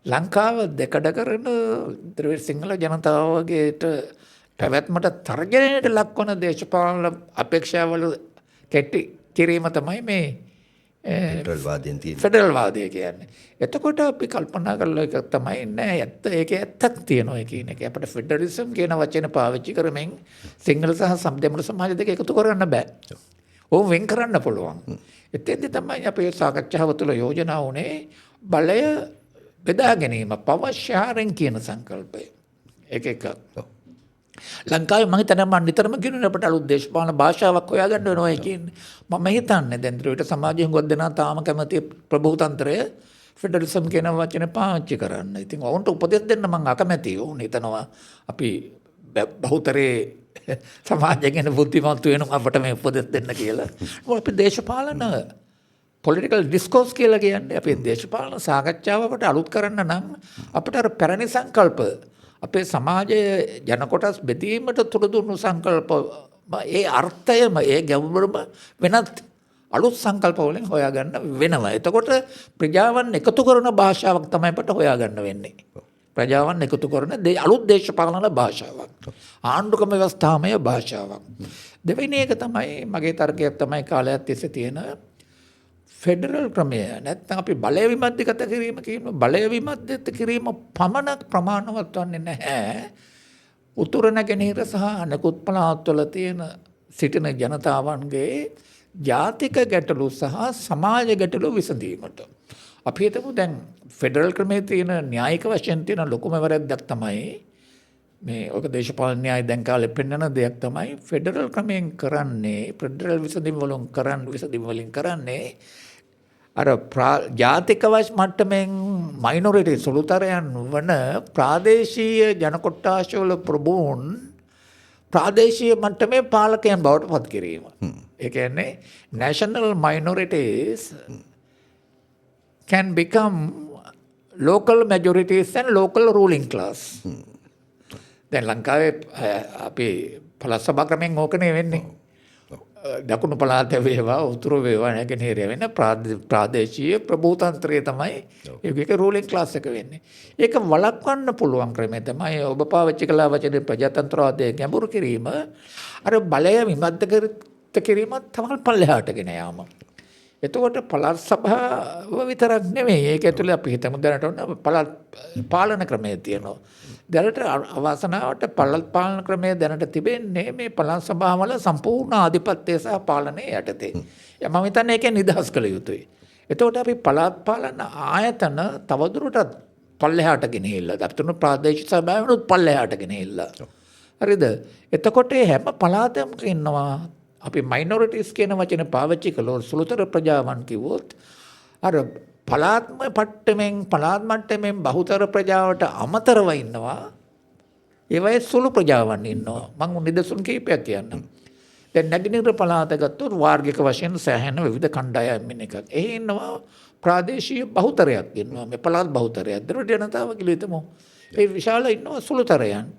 ලංකාව දෙකඩ කරන ද්‍රවිඩ සිංහල ජනතාවගේට පැවැත්මට තර්ජනයට ලක්වන දේශපාලන අපේක්ෂාවල කැටි කිරීම තමයි මේ ෆෙඩරල් වාදය කියන්නේ. එතකොට අපි කල්පනා කරලා එක තමයි නෑ ඇත්ත ඒකේ ඇත්තක් තියෙනවා කියන එක. අපිට ෆෙඩරලිසම් කියන වචන පාවිච්චි කරමින් සිංහල සහ දෙමළ සමාජ දෙක එකතු කරන්න බෑ. ඕක වෙන් කරන්න පුළුවන්. එතෙන්දී තමයි අපේ සාකච්ඡාව තුළ යෝජනා වුණේ බලය බෙදා ගැනීම පවශ්‍යාරෙන් කියන සංකල්පය. ඒක එකක්. ලංකාවේ මම හිතන්නේ මම නිතරම කියනවා අපට අලුත් දේශපාලන භාෂාවක් හොයාගන්න වෙනවා කියන්නේ. මම හිතන්නේ දැන් ද්‍රවිඩ සමාජයෙන් ගොඩ දෙනා තාම කැමති ප්‍රභූතන්ත්‍රය ෆෙඩරලිසම් කියන වචනේ පාවිච්චි කරන්න. ඉතින් ඔවුන්ට උපදෙස් දෙන්න මම අකමැතියි. ඔවුන් හිතනවා අපි බහුතරේ සමාජයෙන් බුද්ධිමත් වෙනවා අපට මේ උපදෙස් දෙන්න කියලා. අපි දේශපාලන පොලිටිකල් ඩිස්කෝස් කියලා කියන්නේ අපේ දේශපාලන සාකච්ඡාව අපට අලුත් කරන්න නම් අපිට අර පැරණි සංකල්ප අපේ සමාජයේ ජන කොටස් බෙදීමට තුඩු දුන්නු සංකල්ප ඒ අර්ථයම ඒ ගැඹුරම වෙනත් අලුත් සංකල්ප වලින් හොයාගන්න වෙනවා. එතකොට ප්‍රජාවන් එකතු කරන භාෂාවක් තමයි අපට හොයාගන්න වෙන්නේ. ප්‍රජාවන් එකතු කරන අලුත් දේශපාලන භාෂාවක්. ආණ්ඩුක්‍රම ව්‍යවස්ථාමය භාෂාවක්. දෙවෙනි එක තමයි මගේ තර්කයක් තමයි කාලයක් තිස්සේ තියෙන ෆෙඩරල් ක්‍රමය. නැත්නම් අපි බලය විමධ්‍යගත කිරීම කියන බලය විමධ්‍යගත කිරීම පමණක් ප්‍රමාණවත් වන්නේ නැහැ. උතුර නැගෙනහිර සහ අනෙකුත් පළාත්වල තියෙන සිටින ජනතාවන්ගේ ජාතික ගැටලු සහ සමාජ ගැටලු විසඳීමට. අපි හිතමු දැන් ෆෙඩරල් ක්‍රමයේ තියෙන න්‍යායික වශයෙන් තියෙන ලොකුම වැරැද්දක් තමයි මේ ඔක දේශපාලන න්‍යාය දැන් කාලේ පෙන්වන දෙයක් තමයි ෆෙඩරල් ක්‍රමයෙන් කරන්නේ ෆෙඩරල් විසඳීම් වලින් කරන්නේ අර ජාතික මට්ටමින් මයිනොරිටි සුළුතරයන් වන ප්‍රාදේශීය ජන කොට්ටාශවල ප්‍රභූන් ප්‍රාදේශීය මට්ටමේ පාලකයන් බවට පත් කිරීම. ඒ කියන්නේ national minorities can become local majorities and local ruling class. දැන් ලංකාවේ අපි පළාත් සභා ක්‍රමෙන් ඕකනේ වෙන්නේ. දකුණු පළාත වේවා උතුරු වේවා නැගෙනහිර වෙන ප්‍රාදේශීය ප්‍රභූතන්ත්‍රය තමයි ඒකේ රූලින් ක්ලාස් එක වෙන්නේ. ඒක වළක්වන්න පුළුවන් ක්‍රමය තමයි ඔබ පාවිච්චි කළ වචනේ ප්‍රජාතන්ත්‍රවාදයේ ගැඹුරු කිරීම. අර බලය විමධ්‍යකృత කිරීමත් තමයි පල්ලෙහාට ගෙන යාම. එතකොට පළාත් සභාව විතරක් නෙමෙයි. ඒක ඇතුලේ අපි හිතමු දැනට පළාත් පාලන ක්‍රමය තියෙනවා. දැනට අවසනාවට පළාත් පාලන ක්‍රමය දැනට තිබෙන්නේ මේ පළාත් සභාවල සම්පූර්ණ ආධිපත්‍ය සහ පාලනය යටතේ. මම හිතන්නේ ඒකෙන් නිදහස් කළ යුතුයි. එතකොට අපි පළාත් පාලන ආයතන තවදුරටත් පල්ලෙහාට ගෙනහිල්ලා දප්තර ප්‍රාදේශීය සභාවනුත් පල්ලෙහාට ගෙනහිල්ලා. හරිද? එතකොට හැම පළාතෙම ඉන්නවා අපි මයිනොරිටිස් කියන වචනේ පාවිච්චි කළොත් සුළුතර ප්‍රජාවන් කිව්වොත් අර පළාත් මට්ටමින් බහුතර ප්‍රජාවට අමතරව ඉන්නවා. ඒවයේ සුළු ප්‍රජාවන් ඉන්නවා. මම නිදසුන් කීපයක් කියන්නම්. දැන් නැගෙනහිර පළාත ගත්තොත් වාර්ගික වශයෙන් සෑහෙන විවිධ කණ්ඩායම් ඉන්න එකක්. එහි ඉන්නවා ප්‍රාදේශීය බහුතරයක් ඉන්නවා. මේ පළාත් බහුතරයක්. දරුණු ජනතාව කියලා හිතමු. ඒ විශාල ඉන්නවා සුළුතරයන්.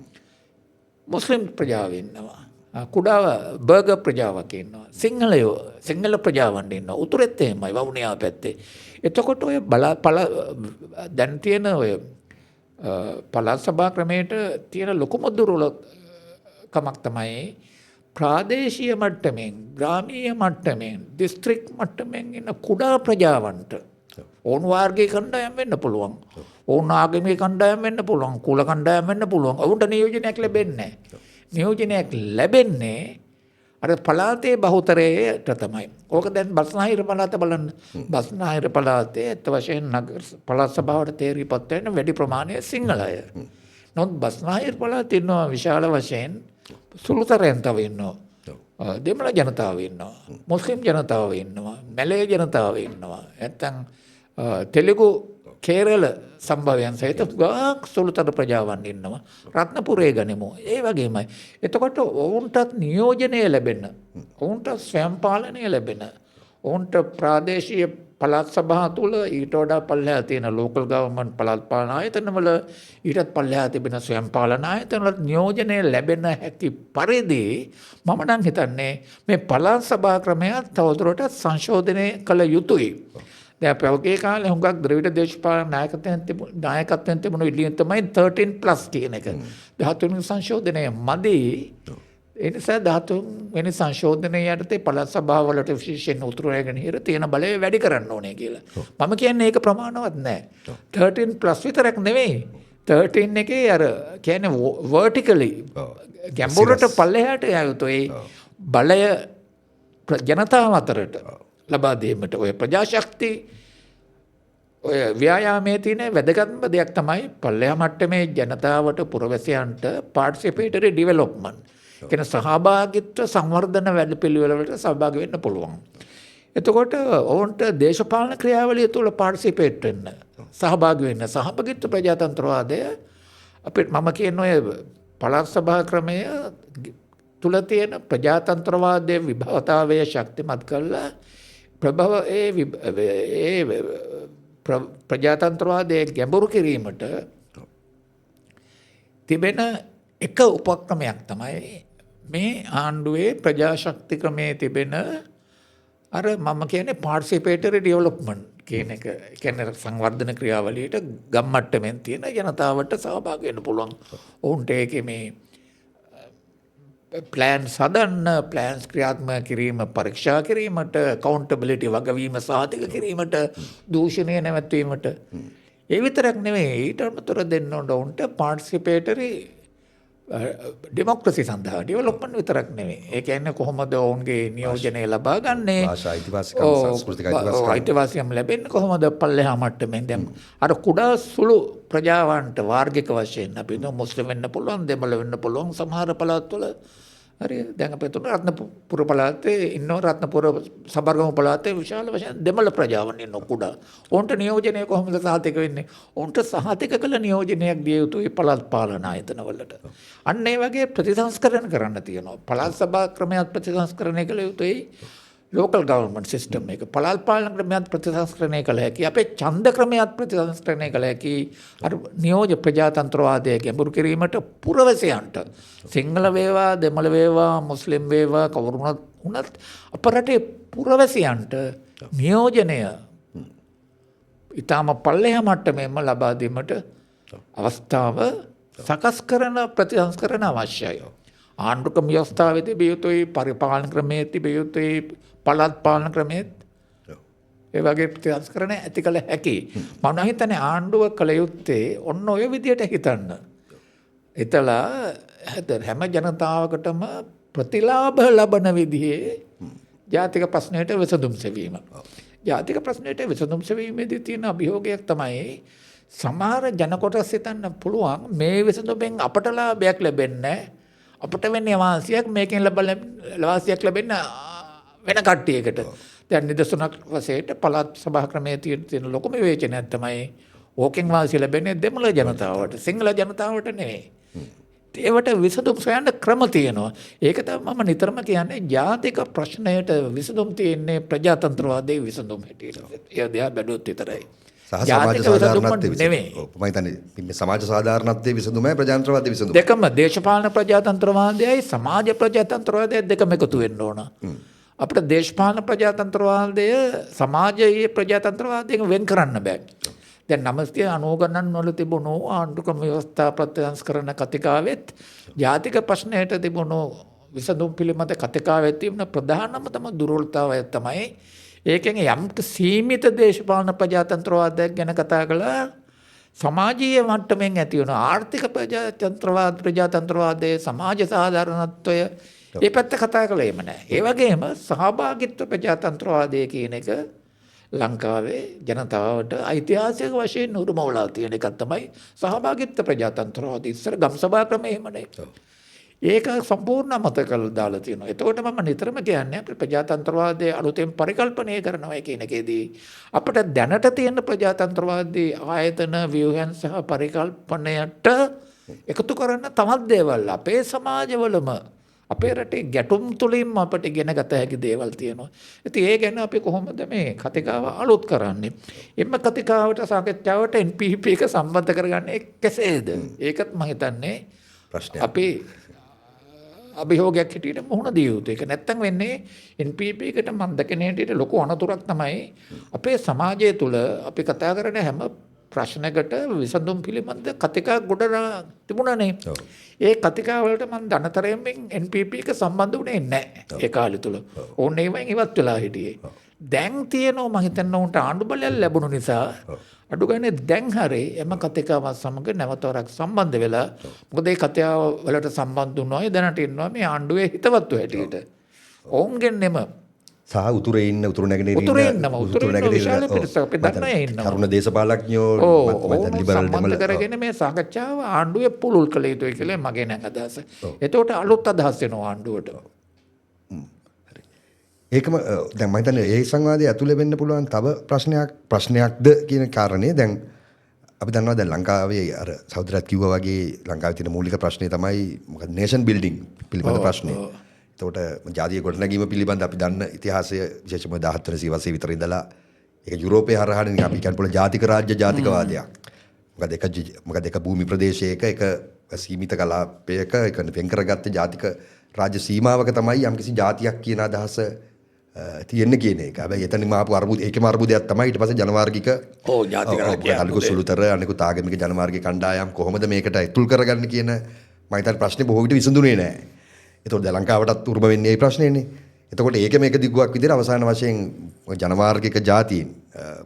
මුස්ලිම් ප්‍රජාව ඉන්නවා. කුඩා බර්ගර් ප්‍රජාවක් ඉන්නවා. සිංහල ප්‍රජාවන් ඉන්නවා. උතුරෙත් එහෙමයි වවුනියා පැත්තේ. එතකොට ඔය දැන් තියෙන ඔය පළාත් සභා ක්‍රමයට තියෙන ලොකුම දුර්වලකමක් තමයි ප්‍රාදේශීය මට්ටමින්, ග්‍රාමීය මට්ටමින්, දිස්ත්‍රික් මට්ටමින් ඉන්න කුඩා ප්‍රජාවන්ට ඕන වාර්ගික කණ්ඩායම් වෙන්න පුළුවන්. ඕන ආගමික කණ්ඩායම් වෙන්න පුළුවන්. කුල කණ්ඩායම් වෙන්න පුළුවන්. ඔවුන්ට නියෝජනයක් ලැබෙන්නේ නැහැ. නියෝජනයක් ලැබෙන්නේ අර පළාතේ බහුතරයට තමයි. ඕක දැන් බස්නාහිර පළාත බලන්න. බස්නාහිර පළාතේ අත් වශයෙන් පළාත් සභාවට තේරීපත් වෙන වැඩි ප්‍රමාණය සිංහල අය. නමුත් බස්නාහිර පළාතේ ඉන්නවා විශාල වශයෙන් සුළුතරයන් තව ඉන්නවා. දෙමළ ජනතාව ඉන්නවා. මුස්ලිම් ජනතාව ඉන්නවා. මැලේ ජනතාව ඉන්නවා. නැත්තම් තෙලුගු කේරළ සම්භවයන් සහිත ගාක් සුළුතර ප්‍රජාවන් ඉන්නවා. රත්නපුරේ ගනිමු. ඒ වගේමයි. එතකොට ඔවුන්ටත් නියෝජනය ලැබෙන, ඔවුන්ට ස්වයං පාලනය ලැබෙන, ඔවුන්ට ප්‍රාදේශීය පළාත් සභා තුළ ඊට වඩා පල්ලෙහා තියෙන ලෝකල් ගවර්න්මන්ට් පළාත් පාලන ආයතනවල ඊටත් පල්ලෙහා තිබෙන ස්වයං පාලන ආයතනවල නියෝජනය ලැබෙන හැකි පරිදි මම නම් හිතන්නේ මේ පළාත් සභා ක්‍රමය තවදුරටත් සංශෝධනය කළ යුතුයි. දැන් අපි ඔගේ කාලේ හුඟක් ද්‍රවිඩ දේශපාලන නායකත්වයෙන් තිබුණු ඉල්ලීම තමයි 13+ කියන එක. 13 වෙනි සංශෝධනය මදි. ඒ නිසා 13 වෙනි සංශෝධනය යටතේ පළාත් සභාවලට විශේෂයෙන් උතුරු නැගෙනහිර තියෙන බලය වැඩි කරන්න ඕනේ කියලා. මම කියන්නේ ඒක ප්‍රමාණවත් නෑ. 13+ විතරක් නෙවෙයි. 13 එකේ අර කියන්නේ vertically ගැඹුරට පල්ලෙහාට යුතුයි බලය ජනතාව අතරට ලබා දීමට ඔය ප්‍රජාශක්ති ඔය ව්‍යායාමයේ තියෙන වැදගත්ම දෙයක් තමයි පල්ලෙහා මට්ටමේ ජනතාවට පුරවැසියන්ට පාර්ටිසිපේටරි ඩෙවලොප්මන්ට් කියන සහභාගීත්ව සංවර්ධන වැඩපිළිවෙලවලට සහභාගී වෙන්න පුළුවන්. එතකොට ඔවුන්ට දේශපාලන ක්‍රියාවලිය තුළ පාර්ටිසිපේට් වෙන්න සහභාගී වෙන්න සහභාගීත්ව ප්‍රජාතන්ත්‍රවාදය අපිට මම කියන ඔය පළාත් සභා ක්‍රමය තුළ තියෙන ප්‍රජාතන්ත්‍රවාදයේ විභවතාවය ශක්තිමත් කරලා ප්‍රජාතන්ත්‍රවාදයේ ගැඹුරු කිරීමට තිබෙන එක උපක්‍රමයක් තමයි මේ ආණ්ඩුවේ ප්‍රජාශක්ති ක්‍රමයේ තිබෙන අර මම කියන්නේ පාර්ටිසිපේටරි ඩෙවලොප්මන්ට් කියන එක කියන්නේ සංවර්ධන ක්‍රියාවලියට ගම්මට්ටමින් තියෙන ජනතාවට සහභාගී වෙන්න පුළුවන්. ඔවුන්ට ඒකේ මේ ප්ලෑන්ස් හදන්න, ප්ලෑන්ස් ක්‍රියාත්මක කිරීම පරීක්ෂා කිරීමට, accountability වගවීම සාතික කිරීමට, දූෂණය නැවැත්වීමට. ඒ විතරක් නෙවෙයි ඊට අමතරව දෙන්න ඕන ඔවුන්ට පාර්ටිසිපේටරි ඩෙමොක්‍රසි සඳහා ඩෙවලොප්මන්ට් විතරක් නෙවෙයි. ඒ කියන්නේ කොහොමද ඔවුන්ගේ නියෝජනය ලබා ගන්නේ? භාෂා අයිතිවාසිකම් සංස්කෘතික අයිතිවාසිකම් අයිතිවාසිකම් ලැබෙන්නේ කොහොමද පල්ලෙහා මට්ටමින්? දැන් අර කුඩා සුළු ප්‍රජාවන්ට වාර්ගික වශයෙන් අපි මුස්ලිම් වෙන්න පුළුවන්, දෙමළ වෙන්න පුළුවන් සමහර පළාත්වල. හරි දැන් අපේ තුන රත්නපුර පළාතේ ඉන්නව රත්නපුර සබර්ගම පළාතේ විශාල වශයෙන් දෙමළ ප්‍රජාවන් ඉන්න කුඩා. ඔවුන්ට නියෝජනය කොහොමද සහතික වෙන්නේ? ඔවුන්ට සහතික කළ නියෝජනයක් දිය යුතුයි පළාත් පාලන ආයතනවලට. අන්න ඒ වගේ ප්‍රතිසංස්කරණ කරන්න තියෙනවා. පළාත් සභා ක්‍රමයක් ප්‍රතිසංස්කරණය කළ යුතුයි. ලෝකල් ගවර්න්මන්ට් සිස්ටම් එක පළාත් පාලන ක්‍රමයක් ප්‍රතිසංස්කරණය කළ හැකි. අපේ ඡන්ද ක්‍රමයක් ප්‍රතිසංස්කරණය කළ හැකි. අර නියෝජ ප්‍රජාතන්ත්‍රවාදය ගැඹුරු කිරීමට පුරවැසියන්ට සිංහල වේවා, දෙමළ වේවා, මුස්ලිම් වේවා කවුරුණත් වුණත් අප රටේ පුරවැසියන්ට නියෝජනය ඊටම පල්ලෙහා මට්ටමෙන්ම ලබා දීමට අවස්ථාව සකස් කරන ප්‍රතිසංස්කරණ අවශ්‍යයි. ආණ්ඩුක්‍රම ව්‍යවස්ථාවේ තිබිය යුතුයි, පරිපාලන ක්‍රමයේ තිබිය යුතුයි, පළාත් පාලන ක්‍රමයේත් ඒ වගේ ප්‍රතිසංස්කරණ ඇති කළ හැකි. මම හිතන්නේ ආණ්ඩුව කළ යුත්තේ ඔන්න ඔය විදියට හිතන්න. හිතලා හැම ජනතාවකටම ප්‍රතිලාභ ලබන විදිහේ ජාතික ප්‍රශ්නයට විසඳුම් සෙවීම. ජාතික ප්‍රශ්නයට විසඳුම් සෙවීමේදී තියෙන අභියෝගයක් තමයි සමහර ජන කොටස් හිතන්න පුළුවන් මේ විසඳුමෙන් අපට ලාභයක් ලැබෙන්නේ අපට වෙන්නේ වාසියක් මේකෙන් වාසියක් ලැබෙන්න වෙන කට්ටියකට. දැන් නිදසුනක් වශයෙන් පළාත් සභා ක්‍රමයේ තියෙන ලොකුම විවේචනයක් තමයි ඕකෙන් වාසිය ලැබෙන්නේ දෙමළ ජනතාවට, සිංහල ජනතාවට නෙවෙයි. ඒවට විසඳුම් සොයන්න ක්‍රම තියෙනවා. ඒක තමයි මම නිතරම කියන්නේ ජාතික ප්‍රශ්නයට විසඳුම් තියෙන්නේ ප්‍රජාතන්ත්‍රවාදයේ විසඳුම් හැටියට. ඒ දිහා බැලුවොත් විතරයි. සමාජ සාධාරණත්වයේ මම හිතන්නේ සමාජ සාධාරණත්වයේ විසඳුමයි ප්‍රජාතන්ත්‍රවාදයේ විසඳුම. දෙකම දේශපාලන ප්‍රජාතන්ත්‍රවාදයයි සමාජ ප්‍රජාතන්ත්‍රවාදයයි දෙකම එකතු වෙන්න ඕන. අපිට දේශපාලන ප්‍රජාතන්ත්‍රවාදය සමාජීය ප්‍රජාතන්ත්‍රවාදයෙන් වෙන් කරන්න බෑ. දැන් 990 ගණන් වල තිබුණු ආණ්ඩුක්‍රම ව්‍යවස්ථා ප්‍රතිසංස්කරණ කතිකාවෙත් ජාතික ප්‍රශ්නයට තිබුණු විසඳුම් පිළිබඳ කතිකාවෙත් තිබුණ ප්‍රධානම දුර්වලතාවය තමයි ඒකෙන් යම් සීමිත දේශපාලන ප්‍රජාතන්ත්‍රවාදයක් ගැන කතා කළා. සමාජීය මට්ටමින් ඇති වෙන ආර්ථික ප්‍රජාතන්ත්‍රවාදයේ සමාජ සාධාරණත්වය ඒ පැත්ත කතා කළේම නැහැ. ඒ වගේම සහභාගීත්ව ප්‍රජාතන්ත්‍රවාදය කියන එක ලංකාවේ ජනතාවට ඓතිහාසික වශයෙන් උරුමවලා තියෙන එකක් තමයි සහභාගීත්ව ප්‍රජාතන්ත්‍රවාදය. ඉස්සර ගම්සභා ක්‍රමය එහෙමනේ. ඒක සම්පූර්ණ අමතක කරලා දාලා තියෙනවා. එතකොට මම නිතරම කියන්නේ අපේ ප්‍රජාතන්ත්‍රවාදයේ අලුතෙන් පරිකල්පනය කරනවා කියන එකේදී අපිට දැනට තියෙන ප්‍රජාතන්ත්‍රවාදී ආයතන ව්‍යුහයන් සහ පරිකල්පනයට එකතු කරන්න තවත් දේවල් අපේ සමාජවලම අපේ රටේ ගැටුම් තුලින්ම අපිට ඉගෙන ගත හැකි දේවල් තියෙනවා. ඉතින් ඒ ගැන අපි කොහොමද මේ කතිකාව අලුත් කරන්නේ? එම්ම කතිකාවට සාකච්ඡාවට NPP එක සම්බන්ධ කරගන්නේ කෙසේද? ඒකත් මම හිතන්නේ ප්‍රශ්නයක්. අපි අභියෝගයක් හිටියට මුහුණ දිය යුතුයි. ඒක නැත්තම් වෙන්නේ NPP එකට මම දැකන හැටියට ලොකු අනතුරක් තමයි අපේ සමාජය තුළ අපි කතා කරන හැම ප්‍රශ්නයකට විසඳුම් පිළිබඳ කතිකා ගොඩ තිබුණානේ. ඒ කතිකා වලට මම ධනතරයෙන් NPP එක සම්බන්ධ වුණේ නැහැ ඒ කාලය තුල. ඕන්න ඒවෙන් ඉවත් වෙලා හිටියේ. දැන් තියෙනවා මම හිතන්නේ උන්ට ආණ්ඩු බලයක් ලැබුණු නිසා අඩු ගානේ දැන් හරි එම කතිකාවත් සමග නැවතවරක් සම්බන්ධ වෙලා මොකද ඒ කතිකාව වලට සම්බන්ධ වුණා අය දැනට ඉන්නවා මේ ආණ්ඩුවේ හිතවත්ව හැටියට. ඔවුන්ගෙන්ම සහ උතුරේ ඉන්න උතුරු නැගෙනහිර උතුරු විශාල පිරිසක් අපි දන්න අය ඉන්නවා. තරුණ දේශපාලඥයෝ ලිබරල් සම්බන්ධ කරගෙන මේ සාකච්ඡාව ආණ්ඩුවේ පුළුල් කළ යුතුයි කියලා මගේ නම් අදහස. එතකොට අලුත් අදහස් එනවා ආණ්ඩුවට. ඒකම දැන් මම හිතන්නේ ඒ සංවාදයේ ඇතුළේ වෙන්න පුළුවන් තව ප්‍රශ්නයක්ද කියන කාරණේ දැන් අපි දන්නවා දැන් ලංකාවේ අර සහෝදරත් කිව්වා වගේ ලංකාවේ තියෙන මූලික ප්‍රශ්නේ තමයි මොකද නේෂන් බිල්ඩින් පිළිබඳ ප්‍රශ්නේ. එතකොට ජාතිය ගොඩනැගීම පිළිබඳ අපි දන්න ඉතිහාසය විශේෂයෙන්ම 1400 වසරේ විතර ඉඳලා ඒක යුරෝපයේ හරහානේ අපි කියන්න පුළුවන් ජාතික රාජ්‍ය ජාතිකවාදයක්. මොකද එක භූමි ප්‍රදේශයක එක සීමිත කලාපයක එක වෙන් කරගත්ත ජාතික රාජ්‍ය සීමාවක තමයි යම්කිසි ජාතියක් කියන අදහස තියෙන්නේ කියන එක. හැබැයි එතනම ආපු අර්බුද ඒකම අර්බුදයක් තමයි ඊට පස්සේ ජනවාර්ගික ඕ ජාතික රාජ්‍ය අනිකුත් සුළුතර අනිකුත් ආගමික ජනමාර්ගික කණ්ඩායම් කොහොමද මේකට ඇතුල් කරගන්නේ කියන මම හිතන්නේ ප්‍රශ්නේ බොහෝ විට විසඳුනේ නැහැ. ඒතකොට දැන් ලංකාවටත් උරුම වෙන්නේ මේ ප්‍රශ්නේනේ. එතකොට ඒක මේක දිගුවක් විදිහට අවසාන වශයෙන් ජනමාර්ගික ජාතීන්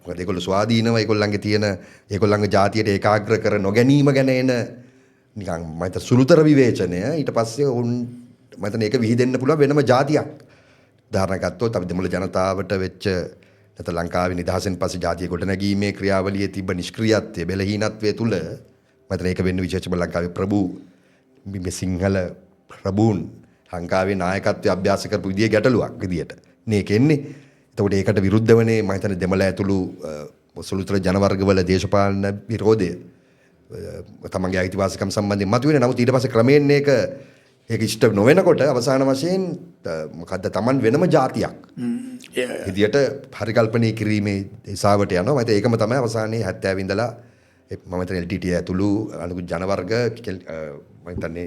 මොකද ඒගොල්ලෝ ස්වාධීනව ඒගොල්ලන්ගේ තියෙන ඒගොල්ලන්ගේ ජාතියට ඒකාග්‍ර කර නොගැනීම ගැන එන නිකන් මම හිත සුළුතර විවේචනය ඊට පස්සේ උන් මම හිතන්නේ ඒක විහිදෙන්න පුළුවන් වෙනම ජාතියක්. උදාහරණයක් ගත්තොත් අපි දෙමළ ජනතාවට වෙච්ච නැත්නම් ලංකාවේ නිදහසෙන් පස්සේ ජාතිය ගොඩනැගීමේ ක්‍රියාවලියේ තිබ්බ නිෂ්ක්‍රීයත්වය බෙලහීනත්වය තුල මම හිතන්නේ ඒක වෙන්නේ විශේෂයෙන්ම ලංකාවේ ප්‍රභූ මේ සිංහල ප්‍රභූන් ලංකාවේ නායකත්වය අභ්‍යාස කරපු විදිය ගැටලුවක් විදියට මේක එන්නේ. එතකොට ඒකට විරුද්ධවනේ මම හිතන්නේ දෙමළ ඇතුළු සුළුතර ජනවර්ගවල දේශපාලන විරෝධය තමන්ගේ අයිතිවාසිකම් සම්බන්ධයෙන් මතුවෙන. නමුත් ඊට පස්සේ ක්‍රමයෙන් ඒක ඉෂ්ට නොවෙනකොට අවසාන වශයෙන් මොකද්ද තමන් වෙනම ජාතියක් විදියට පරිකල්පනය කිරීමේ දිශාවට යනවා. මම ඒකම තමයි අවසානයේ 70 ඉඳලා මම හිතන්නේ LTT ඇතුළු අනිකුත් ජනවර්ග මම හිතන්නේ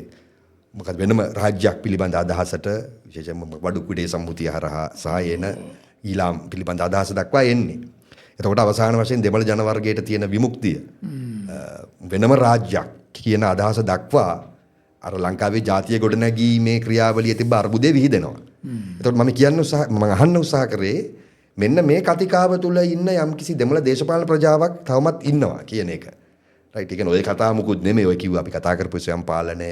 මොකද වෙනම රාජ්‍යයක් පිළිබඳ අදහසට විශේෂයෙන්ම වඩුකුඩේ සම්මුතිය හරහා සහ එන ඊළාම් පිළිබඳ අදහස දක්වා එන්නේ. එතකොට අවසාන වශයෙන් දෙමළ ජනවර්ගයට තියෙන විමුක්තිය වෙනම රාජ්‍යයක් කියන අදහස දක්වා අර ලංකාවේ ජාතිය ගොඩනැගීමේ ක්‍රියාවලිය තිබ්බ අර්බුදේ විහිදෙනවා. එතකොට මම අහන්න උත්සාහ කරේ මෙන්න මේ කතිකාව තුල ඉන්න යම්කිසි දෙමළ දේශපාලන ප්‍රජාවක් තවමත් ඉන්නවා කියන එක. රයිට්. ඒ කියන්නේ ඔය කතාව මුකුත් නෙමෙයි. ඔය කිව්ව අපි කතා කරපු ස්වයං පාලනය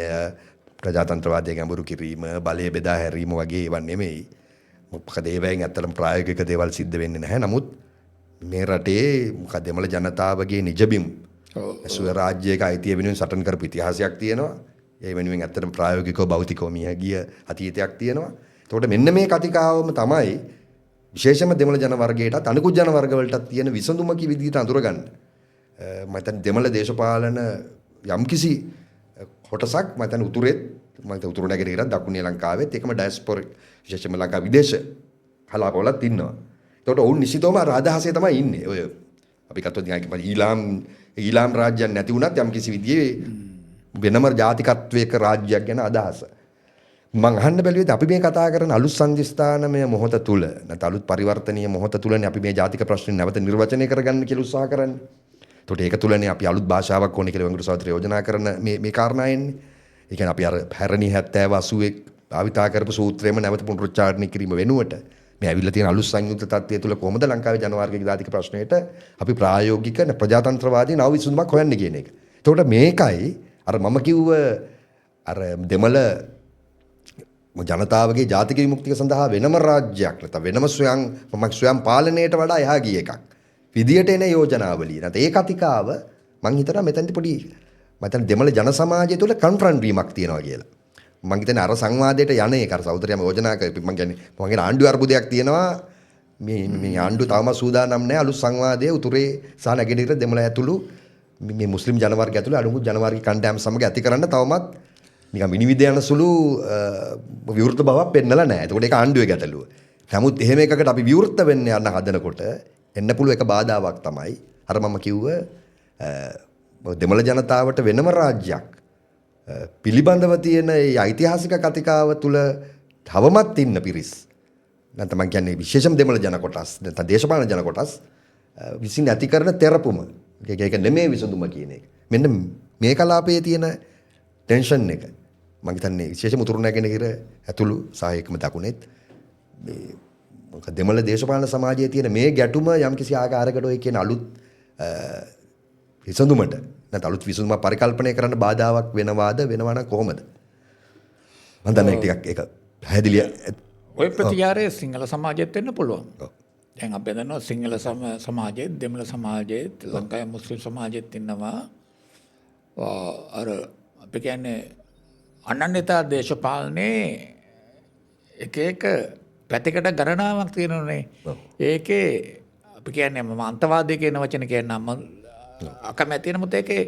ප්‍රජාතන්ත්‍රවාදයේ ගැඹුරු කිරීම බලය බෙදා හැරීම වගේ ඒවා නෙමෙයි. මොකද ඒවෙන් ඇත්තටම ප්‍රායෝගික දේවල් සිද්ධ වෙන්නේ නැහැ. නමුත් මේ රටේ මොකද දෙමළ ජනතාවගේ නිජබිම් සුව රාජ්‍යයක අයිතිය වෙනුවෙන් සටන් කරපු ඉතිහාසයක් තියෙනවා. ඒ වෙනුවෙන් ඇත්තටම ප්‍රායෝගිකව භෞතිකව මිය ගිය අතීතයක් තියෙනවා. එතකොට මෙන්න මේ කතිකාවම තමයි විශේෂයෙන්ම දෙමළ ජන වර්ගයටත් අනිකුත් ජන වර්ග වලටත් තියෙන විසඳුමකි විදිහට අඳුරගන්න. මම හිතන්නේ දෙමළ දේශපාලන යම්කිසි කොටසක් මම හිතන්නේ උතුරෙත් මම හිතන්නේ උතුරු නැගෙනහිරත් දකුණේ ලංකාවෙත් ඒකම ඩයස්පොරික් විශේෂයෙන්ම ලංකා විදේශ කලාපවලත් ඉන්නවා. එතකොට ඔවුන් නිශ්චිතවම අර අදහසේ තමයි ඉන්නේ. ඔය අපි ගත්තොත් ඊළාම් රාජ්‍යයක් නැති වුණත් යම්කිසි විදිහේ වෙනම ජාතිකත්වයක රාජ්‍යයක් ගැන අදහස. මම අහන්න බැලුවේද අපි මේ කතා කරන අලුත් සංදිස්ථානමය මොහොත තුල නැත්නම් අලුත් පරිවර්තනීය මොහොත තුලනේ අපි මේ ජාතික ප්‍රශ්න නැවත නිර්වචනය කරගන්න කියලා උත්සාහ කරන්නේ. එතකොට ඒක තුලනේ අපි අලුත් භාෂාවක් ඕනේ කියලා වෙංගුරු සහෝදරයෝ යෝජනා කරන මේ කාරණා එන්නේ. ඒ කියන්නේ අපි අර පැරණි 70 80 භාවිතා කරපු සූත්‍රයම නැවත පුනරුච්චාරණය කිරීම වෙනුවට මේ ඇවිල්ලා තියෙන අලුත් සංයුක්ත තත්ත්වය තුල කොහොමද ලංකාවේ ජනවාර්ගික ජාතික ප්‍රශ්නයට අපි ප්‍රායෝගික ප්‍රජාතන්ත්‍රවාදී නව විසඳුමක් හොයන්නේ කියන එක. එතකොට මේකයි අර මම කිව්ව අර දෙමළ ජනතාවගේ ජාතික විමුක්තිය සඳහා වෙනම රාජ්‍යයක් නැත්නම් වෙනම ස්වයං පාලනයට වඩා එහා ගිය එකක් විදියට එන යෝජනාවලිය. නැත්නම් ඒ කතිකාව මම හිතනවා මෙතනදී පොඩි මම දෙමළ ජන සමාජය තුළ කන්ෆ්‍රන්ට් වීමක් තියෙනවා කියලා. මම හිතන්නේ අර සංවාදයට යන එක අර සහෝදරයම යෝජනා කරපු මම කියන්නේ මගේ ආණ්ඩුව අර්බුදයක් තියෙනවා. මේ ආණ්ඩුව තවම සූදානම් නැහැ අලුත් සංවාදයේ උතුරේ සහ නැගෙනහිර දෙමළ ඇතුළු මේ මුස්ලිම් ජනවර්ගය ඇතුළේ අනුමුත් ජනවර්ගික කණ්ඩායම් සමග ඇති කරන්න තවමත් නිකන් විනිවිද යන සුළු විවෘත බවක් පෙන්නලා නැහැ. ඒකට ඒක ආණ්ඩුවේ ගැටලුව. නමුත් එහෙම එකකට අපි විවෘත වෙන්න යන හදනකොට එන්න පුළුවන් එක බාධාවක් තමයි අර මම කිව්ව දෙමළ ජනතාවට වෙනම රාජ්‍යයක් පිළිබඳව තියෙන ඒ ඓතිහාසික කතිකාව තුළ තවමත් ඉන්න පිරිස්. නැත්නම් මම කියන්නේ විශේෂම දෙමළ ජන කොටස් නැත්නම් දේශපාලන ජන කොටස් විසින් ඇති කරන තෙරපුම. ඒක නෙමෙයි විසඳුම කියන එක. මෙන්න මේ කලාපයේ තියෙන ටෙන්ෂන් එක මම හිතන්නේ විශේෂම උතුරු නැගෙනහිර ඇතුළු සහ ඒකම දකුණෙත් මේ මොකද දෙමළ දේශපාලන සමාජයේ තියෙන මේ ගැටුම යම්කිසි ආකාරයකට ඔය කියන අලුත් විසඳුමට නැත්නම් අලුත් විසඳුමක් පරිකල්පනය කරන්න බාධාවක් වෙනවාද වෙනවා නම් කොහොමද? මම දන්නේ ටිකක් ඒක පැහැදිලිය. ඔය ප්‍රතිචාරය සිංහල සමාජයේත් වෙන්න පුළුවන්. දැන් අපි දන්නවා සිංහල සමාජයේත් දෙමළ සමාජයේත් ලංකාවේ මුස්ලිම් සමාජයේත් ඉන්නවා අර අපි කියන්නේ අනන්‍යතා දේශපාලනේ එක එක පැතිකඩ ගණනාවක් තියෙනවානේ. ඒකේ අපි කියන්නේ මම අන්තවාදී කියන වචන කියනනම් අකමැති නමුත් ඒකේ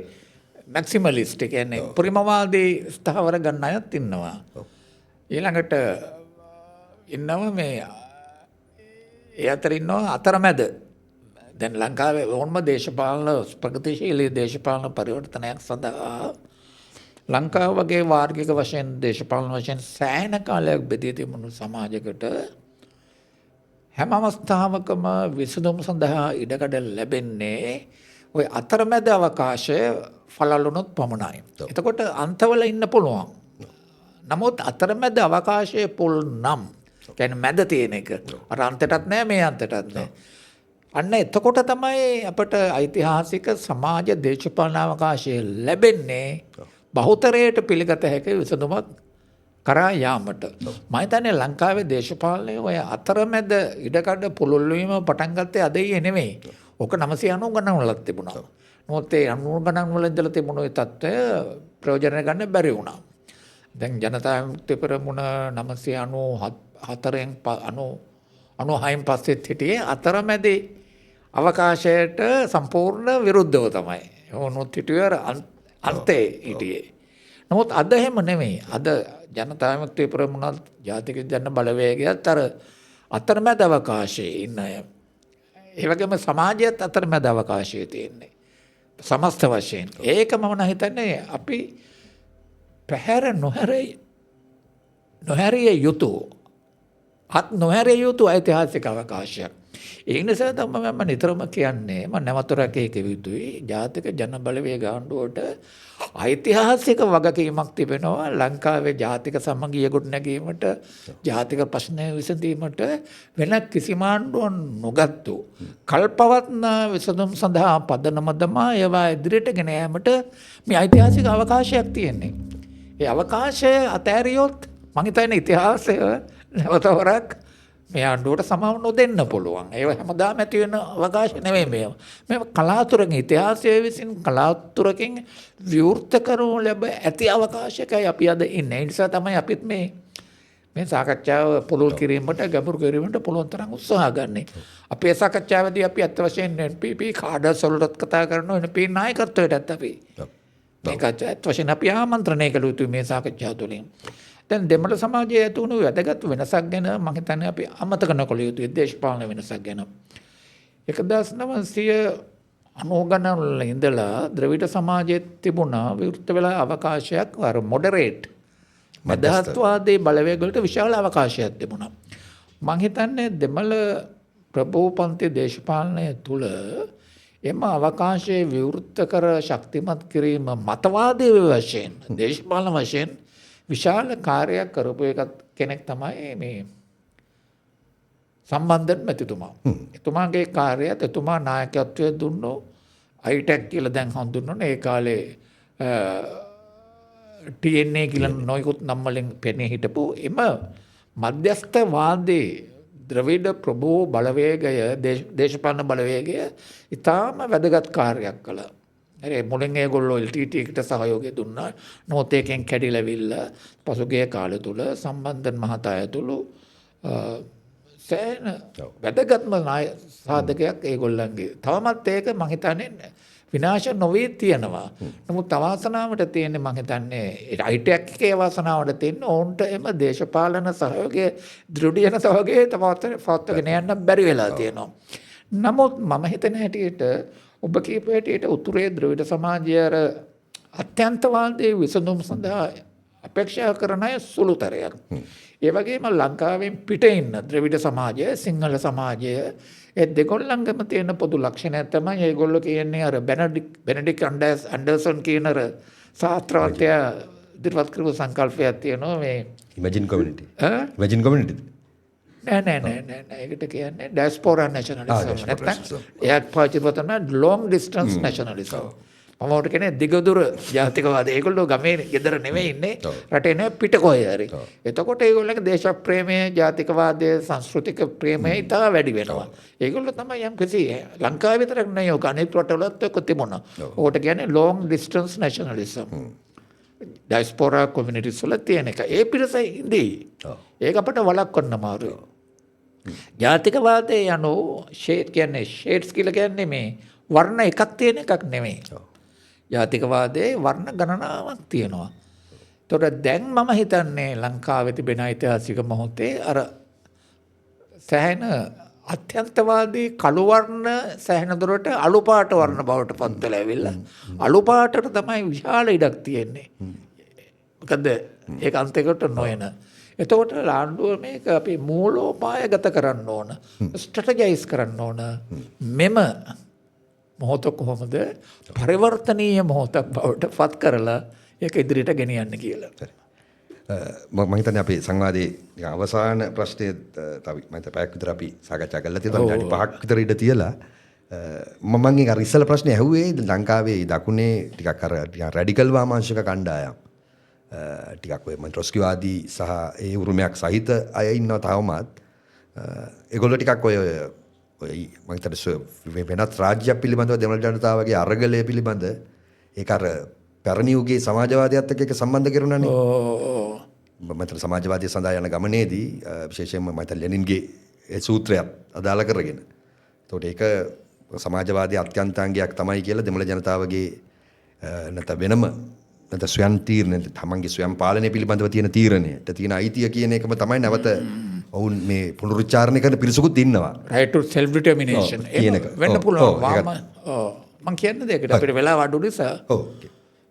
මැක්සිමලිස්ට් කියන්නේ පරිමවාදී ස්ථාවර ගන්න අයත් ඉන්නවා. ඊළඟට ඉන්නවා මේ ඒ අතර ඉන්නවා අතරමැද. දැන් ලංකාවේ ඕනම දේශපාලන ප්‍රගතිශීලී දේශපාලන පරිවර්තනයක් සඳහා ලංකාව වගේ වාර්ගික වශයෙන් දේශපාලන වශයෙන් සෑහෙන කාලයක් බෙදී තිබුණු සමාජයකට හැම අවස්ථාවකම විසඳුම් සඳහා ඉඩකඩ ලැබෙන්නේ ඔය අතරමැද අවකාශය ඵලලුනොත් පමණයි. එතකොට අන්තවල ඉන්න පුළුවන්. නමුත් අතරමැද අවකාශයේ පුල් නම් කියන්නේ මැද තියෙන එක. අර අන්තයටත් නෑ මේ අන්තයටත් නෑ. අන්න එතකොට තමයි අපට ඓතිහාසික සමාජ දේශපාලන අවකාශය ලැබෙන්නේ බහුතරයට පිළිගත හැකි විසඳුමක් කරා යාමට. මම හිතන්නේ ලංකාවේ දේශපාලනයේ ඔය අතරමැද ඉඩකඩ පුළුල් වීම පටන් ගත්තේ අද නෙමෙයි. ඕක 990 ගණන් වලත් තිබුණා. නමුත් ඒ 90 ගණන් වල ඉඳලා තිබුණු ඒ තත්ත්වය ප්‍රයෝජන ගන්න බැරි වුණා. දැන් ජනතා විමුක්ති පෙරමුණ 994න් 96න් පස්සෙත් හිටියේ අතරමැදි අවකාශයට සම්පූර්ණ විරුද්ධව තමයි. ඕනොත් හිටියේ අන්තේ හිටියේ. නමුත් අද එහෙම නෙමෙයි. අද ජනතා විමුක්ති පෙරමුණත් ජාතික ජන බලවේගයත් අර අතරමැද අවකාශයේ ඉන්න අය. ඒ වගේම සමාජයත් අතරමැද අවකාශයේ තියෙන්නේ. සමස්ත වශයෙන්. ඒක මම හිතන්නේ අපි පැහැර නොහැරිය යුතු නොහැරිය යුතු ඓතිහාසික අවකාශයක්. ඒ නිසා තමයි මම නිතරම කියන්නේ මම නැවතුරක් ඒක විදුයි ජාතික ජන බලවේග ආණ්ඩුවට ඓතිහාසික වගකීමක් තිබෙනවා ලංකාවේ ජාතික සමගිය ගොඩනැගීමට ජාතික ප්‍රශ්න විසඳීමට වෙන කිසිම ආණ්ඩුවක් නොගත්තු කල්පවත්න විසඳුම් සඳහා පදනම දමා ඒවා ඉදිරියට ගෙන යාමට මේ ඓතිහාසික අවකාශයක් තියෙන්නේ. ඒ අවකාශය අතෑරියොත් මම හිතන්නේ ඉතිහාසය නැවතවරක් මේ ආණ්ඩුවට සමාව නොදෙන්න පුළුවන්. ඒව හැමදාම ඇති වෙන අවකාශ නෙමෙයි මේවා. මේවා කලාතුරකින් ඉතිහාසයේ විසින් කලාතුරකින් විවෘත කරනු ලැබ ඇති අවකාශයකයි අපි අද ඉන්නේ. ඒ නිසා තමයි අපිත් මේ සාකච්ඡාව පුළුල් කිරීමට ගැඹුරු කිරීමට පුළුවන් තරම් උත්සාහ ගන්නේ. අපේ සාකච්ඡාවේදී අපි අත් වශයෙන් NPP කාඩර්ස් වලට කතා කරනවා NPP නායකත්වයටත් අපි මේක අත් වශයෙන් අපි ආමන්ත්‍රණය කළ යුතුයි මේ සාකච්ඡාව තුළින්. දැන් දෙමළ සමාජයේ ඇති වුණු වැදගත් වෙනසක් ගැන මම හිතන්නේ අපි අමතක නොකළ යුතුයි දේශපාලන වෙනසක් ගැන. 1990 ගණන් වල ඉඳලා ද්‍රවිඩ සමාජයේ තිබුණා විවෘත වෙලා අවකාශයක් අර මොඩරේට් මධ්‍යස්ථවාදී බලවේග වලට විශාල අවකාශයක් තිබුණා. මම හිතන්නේ දෙමළ ප්‍රබෝපන්ති දේශපාලනය තුල එම අවකාශයේ විවෘත කර ශක්තිමත් කිරීම මතවාදී වශයෙන් දේශපාලන වශයෙන් විශාල කාර්යයක් කරපු කෙනෙක් තමයි මේ සම්බන්ධන් මැතිතුමා. එතුමාගේ කාර්යයත් එතුමා නායකත්වය දුන්නෝ අයිටැක් කියලා දැන් හඳුන්වන ඒ කාලේ TNA කියලා නොයෙකුත් නම් වලින් පෙනී හිටපු එම මධ්‍යස්ථවාදී ද්‍රවිඩ ප්‍රභූ බලවේගය දේශපාලන බලවේගය ඉතාම වැදගත් කාර්යයක් කළා. මුලින් ඒගොල්ලෝ LTT එකට සහයෝගය දුන්නා. නමුත් ඒකෙන් කැඩිලාවිල්ලා පසුගිය කාලය තුල සම්බන්ධන් මහතා ඇතුළු සෑහෙන වැදගත්ම සාධකයක් ඒගොල්ලන්ගේ. තවමත් ඒක මම හිතන්නේ විනාශ නොවී තියෙනවා. නමුත් අවාසනාවට තියෙන්නේ මම හිතන්නේ ITEC එකේ වාසනාවට තියෙන්නේ ඕන්ට එම දේශපාලන සහයෝගය දෘಢ සහයෝගය තවත්වගෙන යන්න බැරි වෙලා තියෙනවා. නමුත් මම හිතන හැටියට ඔබ කීප හැටියට උතුරේ ද්‍රවිඩ සමාජය අත්‍යන්තවාදී විසඳුම් සඳහා අපේක්ෂා කරන අය සුළුතරයක්. ඒ වගේම ලංකාවෙන් පිට ඉන්න ද්‍රවිඩ සමාජය සිංහල සමාජය ඒ දෙගොල්ලන්ගම තියෙන පොදු ලක්ෂණයක් තමයි ඒගොල්ලෝ කියන්නේ අර බෙනඩික් ඇන්ඩර්සන් කියන අර ශාස්ත්‍රවේදයා ඉදිරිපත් කරපු සංකල්පයක් තියෙනවා මේ ඉමැජින් කමියුනිටි. ඉමැජින් කමියුනිටි. නෑ ඒකට කියන්නේ ඩයස්පෝරා නැෂනලිසම්. නැත්නම් එයාට පාවිච්චි කරන long distance nationalism. මම උට කියන්නේ දිගදුර ජාතිකවාද. ඒගොල්ලෝ ගමේ ගෙදර නෙමෙයි ඉන්නේ. රටේ නෙවෙයි පිට කොහේ හරි. එතකොට ඒගොල්ලන්ගේ දේශ ප්‍රේමය, ජාතිකවාදයේ, සංස්කෘතික ප්‍රේමය ඉතා වැඩි වෙනවා. ඒගොල්ලෝ තමයි යම් කිසි ලංකාවේ විතරක් නෙවෙයි ඔක අනෙක් රටවලත් ඔක තිබුණා. ඕකට කියන්නේ long distance nationalism. ඩයස්පෝරා කොමියුනිටිස් වල තියෙන එක. ඒ පිරිස ඉඳී. ඒක අපිට වළක්වන්න අමාරුයි. ජාතිකවාදයේ යනෝ ෂේඩ් කියන්නේ ෂේඩ්ස් කියලා කියන්නේ මේ වර්ණ එකක් තියෙන එකක් නෙමෙයි. ජාතිකවාදයේ වර්ණ ගණනාවක් තියෙනවා. ඒතකොට දැන් මම හිතන්නේ ලංකාවේ තිබෙන ඓතිහාසික මොහොතේ අර සෑහෙන අත්‍යන්තවාදී කළු වර්ණ සෑහෙන දුරට අලු පාට වර්ණ බවට පත් වෙලා ඇවිල්ලා අලු පාටට තමයි විශාල ඉඩක් තියෙන්නේ. මොකද ඒක අන්තිකට නොයන. එතකොට ආණ්ඩුව මේක අපි මූලෝපාය ගත කරන්න ඕන. ස්ට්‍රැටජයිස් කරන්න ඕන. මෙම මොහොත කොහොමද පරිවර්තනීය මොහොතක් බවට පත් කරලා ඒක ඉදිරියට ගෙනියන්න කියලා. මම හිතන්නේ අපේ සංවාදයේ අවසාන ප්‍රශ්නය තව මම හිත පැයක් විතර අපි සාකච්ඡා කරලා තියෙනවා. විනාඩි 5ක් විතර ඉඳ තියලා මම අර ඉස්සල ප්‍රශ්නේ ඇහුවේ ලංකාවේ දකුණේ ටිකක් අර රැඩිකල් වාමාංශික කණ්ඩායම් ටිකක් ඔය ට්‍රොස්කිවාදී සහ ඒ උරුමයක් සහිත අය ඉන්නවා තවමත්. ඒගොල්ලෝ ටිකක් ඔය මම හිතන්නේ වෙනත් රාජ්‍යයක් පිළිබඳව දෙමළ ජනතාවගේ අරගලය පිළිබඳ ඒක අර පැරණි යුගයේ සමාජවාදයත් එක්ක සම්බන්ධ කරනනේ. මම සමාජවාදය සඳහා යන ගමනේදී විශේෂයෙන්ම මම ලෙනින්ගේ ඒ සූත්‍රයත් අදාළ කරගෙන. ඒතකොට ඒක සමාජවාදී අත්‍යන්තාංගයක් තමයි කියලා දෙමළ ජනතාවගේ නැත්නම් වෙනම නැත්නම් ස්වයං තීරණය තමන්ගේ ස්වයං පාලනය පිළිබඳව තියෙන තීරණයට තියෙන අයිතිය කියන එකම තමයි නැවත ඔවුන් මේ පුනරුච්චාරණය කරන පිරිසකුත් ඉන්නවා. right to self determination කියන එක. වෙන්න පුළුවන්. මම කියන්නේ දෙයකට අපිට වෙලාව අඩු නිසා.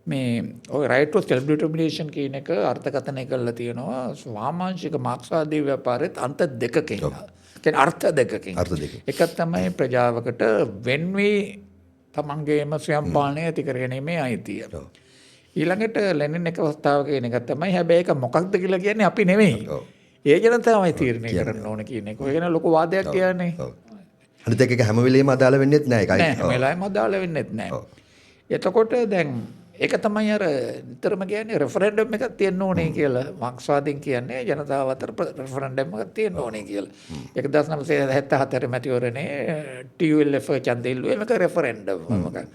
මේ ඔය right to self determination කියන එක අර්ථකථනය කරලා තියෙනවා වාමාංශික මාක්ස්වාදී ව්‍යාපාරෙත් අන්ත දෙකකින්. කියන්නේ අර්ථ දෙකකින්. එකක් තමයි ප්‍රජාවකට වෙන්වී තමන්ගේම ස්වයං පාලනය ඇති කර ගැනීමේ අයිතිය. ඊළඟට ලෙනින් එක අවස්ථාවක කියන එක තමයි හැබැයි ඒක මොකක්ද කියලා කියන්නේ අපි නෙමෙයි. ඒ ජනතාවයි තීරණය කරන්න ඕන කියන එක. ඔය ගැන ලොකු වාදයක් කියන්නේ. අනිත් එක හැම වෙලෙම අදාළ වෙන්නේත් නැහැ ඒකයි. නෑ හැම වෙලාවෙම අදාළ වෙන්නේත් නැහැ. එතකොට දැන් ඒක තමයි අර නිතරම කියන්නේ රෙෆරෙන්ඩම් එකක් තියෙන්න ඕනේ කියලා. මාක්ස්වාදීන් කියන්නේ ජනතාව අතර රෙෆරෙන්ඩම් එකක් තියෙන්න ඕනේ කියලා. 1974 මැතිවරණේ TULF ඡන්දය ඉල්ලුවේ මේක රෙෆරෙන්ඩම් මොකක්ද?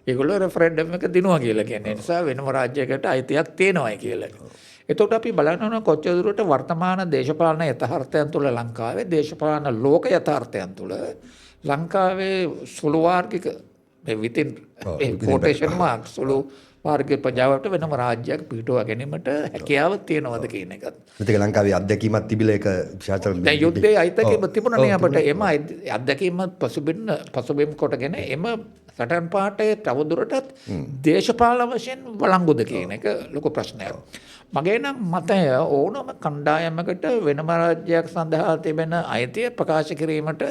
ඒගොල්ලෝ රෙෆරෙන්ඩම් එක දිනුවා කියලා කියන්නේ නිසා වෙනම රාජ්‍යයකට අයිතියක් තියෙනවායි කියලා. එතකොට අපි බලන්න ඕන කොච්චර දුරට වර්තමාන දේශපාලන යථාර්ථයන් තුළ ලංකාවේ දේශපාලන ලෝක යථාර්ථයන් තුළ ලංකාවේ සුළු වාර්ගික මේ විතින් කොටේෂන් මාර්ක් සුළු වාර්ගික ප්‍රජාවට වෙනම රාජ්‍යයක් පිටුවා ගැනීමට හැකියාව තියෙනවද කියන එකත්. ඒක ලංකාවේ අත්දැකීමක් තිබිලා ඒක විශාල දැන් යුද්ධයේ අයිතකෙම තිබුණනේ අපිට එම අත්දැකීම පසුබිම් කොටගෙන එම සටන් පාටේ තවදුරටත් දේශපාලන වශයෙන් වළංගුද කියන එක ලොකු ප්‍රශ්නයක්. මගේ නම් මතය ඕනම කණ්ඩායමකට වෙනම රාජ්‍යයක් සඳහා තිබෙන අයිතිය ප්‍රකාශ කිරීමට